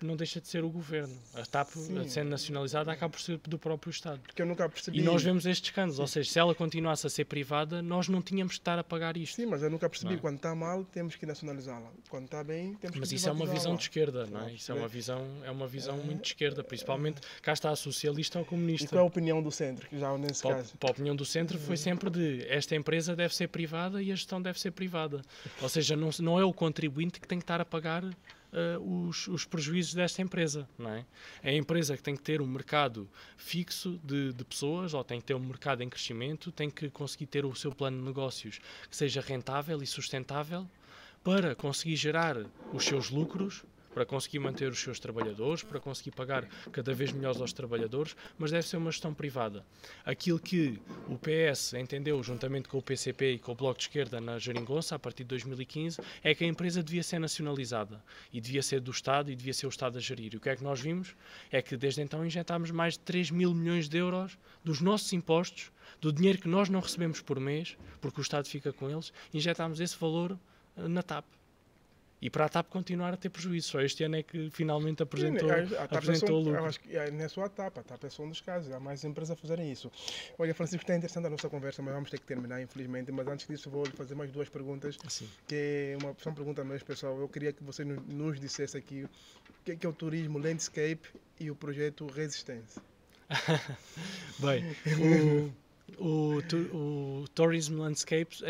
não deixa de ser o governo. A TAP, sendo nacionalizada, acaba por ser do próprio Estado. Porque eu nunca percebi. E nós vemos estes escândalos, ou seja, se ela continuasse a ser privada, nós não tínhamos de estar a pagar isto. Sim, mas eu nunca percebi. Quando está mal, temos que nacionalizá-la. Quando está bem, temos que Mas isso é uma visão de esquerda, não é? Isso é uma visão muito de esquerda, principalmente cá está a socialista ou comunista. E qual é a opinião do centro, já nesse caso? A opinião do centro foi sempre de esta empresa deve ser privada e a gestão deve ser privada. Ou seja, não é o contribuinte que tem que estar a pagar os prejuízos desta empresa, não é? É a empresa que tem que ter um mercado fixo de pessoas, ou tem que ter um mercado em crescimento, tem que conseguir ter o seu plano de negócios que seja rentável e sustentável para conseguir gerar os seus lucros, para conseguir manter os seus trabalhadores, para conseguir pagar cada vez melhor aos trabalhadores, mas deve ser uma gestão privada. Aquilo que o PS entendeu, juntamente com o PCP e com o Bloco de Esquerda na Geringonça, a partir de 2015, é que a empresa devia ser nacionalizada e devia ser do Estado e devia ser o Estado a gerir. E o que é que nós vimos? É que desde então injetámos mais de 3 mil milhões de euros dos nossos impostos, do dinheiro que nós não recebemos por mês, porque o Estado fica com eles, injetámos esse valor na TAP. E para a TAP continuar a ter prejuízo. Só este ano é que finalmente apresentou o lucro. Eu acho que não é só a TAP é só um dos casos. Há mais empresas a fazerem isso. Olha, Francisco, está interessante a nossa conversa, mas vamos ter que terminar, infelizmente. Mas antes disso, vou lhe fazer mais duas perguntas. Sim. Que são perguntas mais pessoal. Eu queria que você nos dissesse aqui o que é o turismo landscape e o projeto Resistência. Bem, o Tourism Landscapes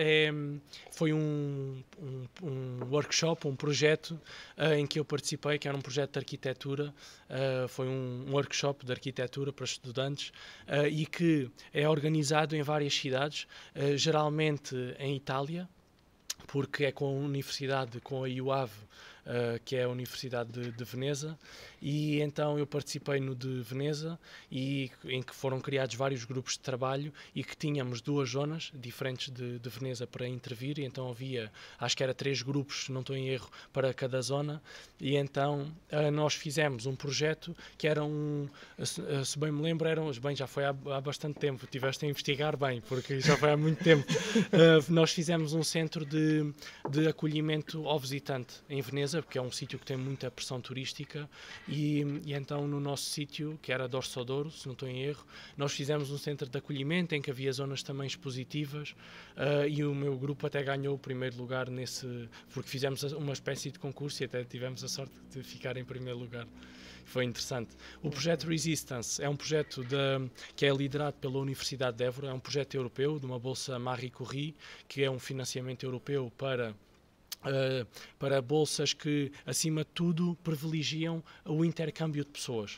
foi um workshop, um projeto em que eu participei, que era um projeto de arquitetura, foi um workshop de arquitetura para estudantes e que é organizado em várias cidades, geralmente em Itália, porque é com a universidade, com a IUAV, que é a Universidade de Veneza, e então eu participei no de Veneza, em que foram criados vários grupos de trabalho e que tínhamos 2 zonas diferentes de Veneza para intervir, e então havia, acho que era 3 grupos, se não estou em erro, para cada zona, e então nós fizemos um projeto que era se bem me lembro, já foi há bastante tempo, tiveste a investigar bem, porque já foi há muito tempo. Nós fizemos um centro de acolhimento ao visitante em Veneza, porque é um sítio que tem muita pressão turística, e então no nosso sítio, que era Dorso Douro, se não estou em erro, nós fizemos um centro de acolhimento em que havia zonas também expositivas, e o meu grupo até ganhou o primeiro lugar porque fizemos uma espécie de concurso e até tivemos a sorte de ficar em primeiro lugar. Foi interessante. O projeto Resistance é um projeto que é liderado pela Universidade de Évora, é um projeto europeu, de uma bolsa Marie Curie, que é um financiamento europeu para bolsas que, acima de tudo, privilegiam o intercâmbio de pessoas.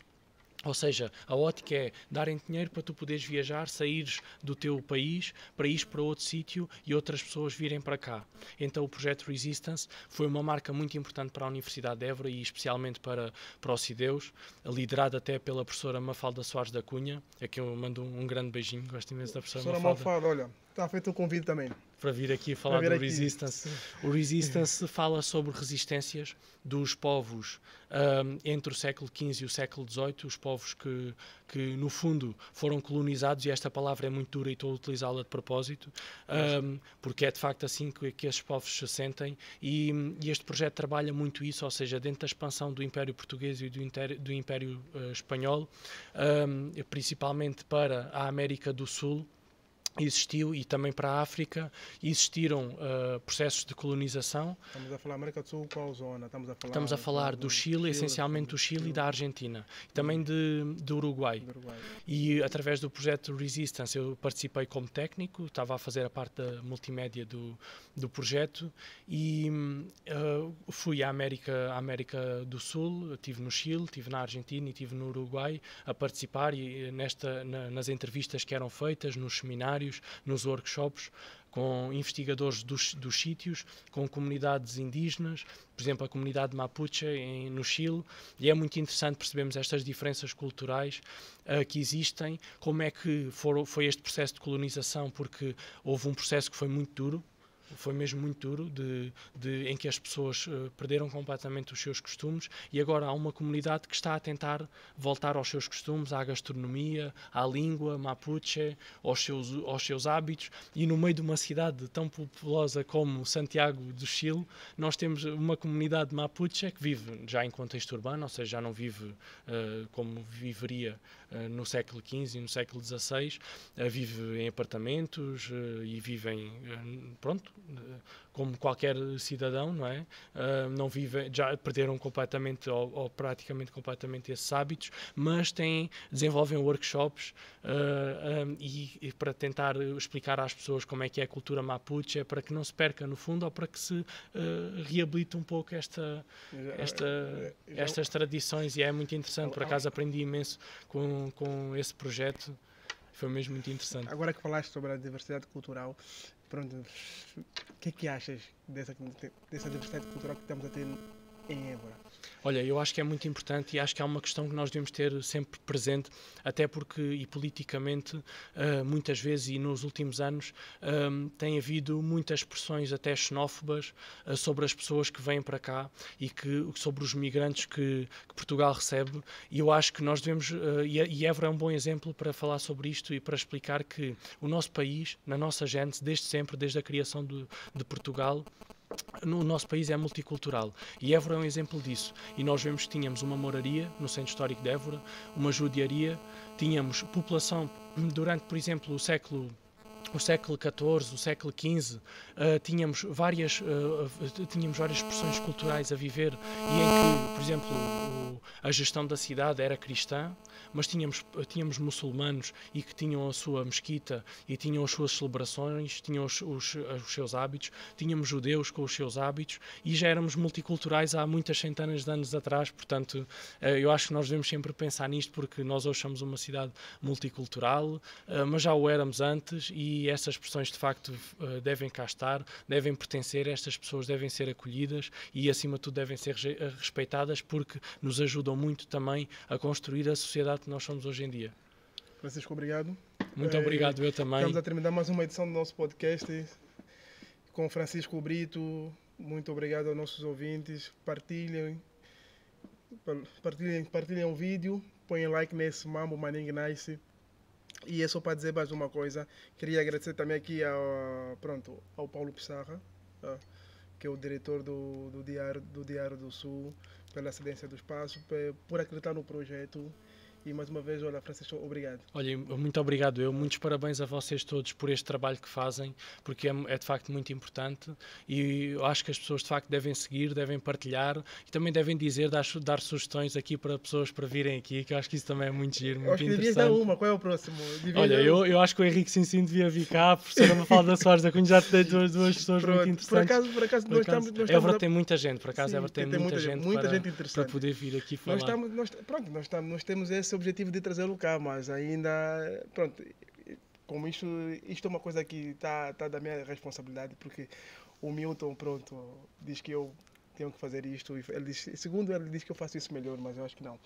Ou seja, a ótica é darem dinheiro para tu poderes viajar, saíres do teu país, para ires para outro sítio e outras pessoas virem para cá. Então o projeto Resistance foi uma marca muito importante para a Universidade de Évora e especialmente para o Cideus, liderado até pela professora Mafalda Soares da Cunha, a quem eu mando um grande beijinho, gosto imenso da professora Mafalda. Olha, está feito o convite também. Para vir aqui falar do Resistance. O Resistance fala sobre resistências dos povos entre o século XV e o século XVIII, os povos que no fundo foram colonizados, e esta palavra é muito dura e estou a utilizá-la de propósito, porque é de facto assim que estes povos se sentem, e este projeto trabalha muito isso, ou seja, dentro da expansão do Império Português e do Império Espanhol, principalmente para a América do Sul, existiu, e também para a África, existiram processos de colonização. Estamos a falar América do Sul, qual zona? Estamos a falar do Chile, essencialmente do Chile e da Argentina, e também do Uruguai. E através do projeto Resistance eu participei como técnico, estava a fazer a parte da multimédia do projeto, e fui à América do Sul, estive no Chile, estive na Argentina e estive no Uruguai a participar nas entrevistas que eram feitas, nos seminários, nos workshops, com investigadores dos sítios, com comunidades indígenas, por exemplo, a comunidade Mapuche no Chile, e é muito interessante percebermos estas diferenças culturais que existem, como é que foi este processo de colonização, porque houve um processo que foi muito duro, foi mesmo muito duro, em que as pessoas perderam completamente os seus costumes, e agora há uma comunidade que está a tentar voltar aos seus costumes, à gastronomia, à língua mapuche, aos seus hábitos, e no meio de uma cidade tão populosa como Santiago do Chile, nós temos uma comunidade mapuche que vive já em contexto urbano, ou seja, já não vive como viveria no século XV e no século XVI, vive em apartamentos e vivem, como qualquer cidadão, não é? Não vivem, já perderam completamente ou praticamente completamente esses hábitos, mas desenvolvem workshops e para tentar explicar às pessoas como é que é a cultura mapuche, para que não se perca no fundo, ou para que se reabilite um pouco estas tradições, e é muito interessante. Por acaso aprendi imenso com esse projeto, foi mesmo muito interessante. Agora que falaste sobre a diversidade cultural, pronto, o que é que achas dessa diversidade cultural que estamos a ter em Évora? Olha, eu acho que é muito importante, e acho que é uma questão que nós devemos ter sempre presente, até porque, e politicamente, muitas vezes, e nos últimos anos, tem havido muitas expressões até xenófobas sobre as pessoas que vêm para cá e sobre os migrantes que Portugal recebe, e eu acho que nós devemos, e Évora é um bom exemplo para falar sobre isto e para explicar que o nosso país, na nossa gênese, desde sempre, desde a criação de Portugal, no nosso país é multicultural, e Évora é um exemplo disso. E nós vemos que tínhamos uma moraria no centro histórico de Évora, uma judiaria, tínhamos população durante, por exemplo, o século XIV, o século XV, tínhamos várias expressões culturais a viver, e em que, por exemplo, a gestão da cidade era cristã, mas tínhamos muçulmanos e que tinham a sua mesquita e tinham as suas celebrações, tinham os seus hábitos, tínhamos judeus com os seus hábitos e já éramos multiculturais há muitas centenas de anos atrás, portanto eu acho que nós devemos sempre pensar nisto, porque nós hoje somos uma cidade multicultural, mas já o éramos antes, e essas expressões de facto devem cá estar, devem pertencer, estas pessoas devem ser acolhidas e acima de tudo devem ser respeitadas, porque nos ajudam muito também a construir a sociedade que nós somos hoje em dia. Francisco, obrigado. Muito obrigado, eu também. Estamos a terminar mais uma edição do nosso podcast com Francisco Brito. Muito obrigado aos nossos ouvintes. Partilhem o vídeo, põem like nesse Mambo Maning Nice. E é só para dizer mais uma coisa. Queria agradecer também aqui ao Paulo Pissarra, que é o diretor do Diário do Sul, pela cedência do espaço, por acreditar no projeto. E mais uma vez, olha, Francisco, obrigado. Olha, muito obrigado eu. Muitos parabéns a vocês todos por este trabalho que fazem, porque é de facto muito importante, e eu acho que as pessoas de facto devem seguir, devem partilhar e também devem dar sugestões aqui para pessoas para virem aqui, que eu acho que isso também é muito giro, muito interessante. Devias dar uma. Qual é o próximo? Olha, eu acho que o Henrique Sinsim devia vir cá, a professora Mafalda Soares da Cunha já te dei duas pessoas muito interessantes. Por acaso nós estamos Évora tem muita gente, por acaso. Sim, Évora tem muita gente para poder vir aqui falar. Nós temos esse objetivo de trazê-lo cá, mas ainda, pronto, como isto é uma coisa que está da minha responsabilidade, porque o Milton, diz que eu tenho que fazer isto, e segundo ele diz que eu faço isso melhor, mas eu acho que não.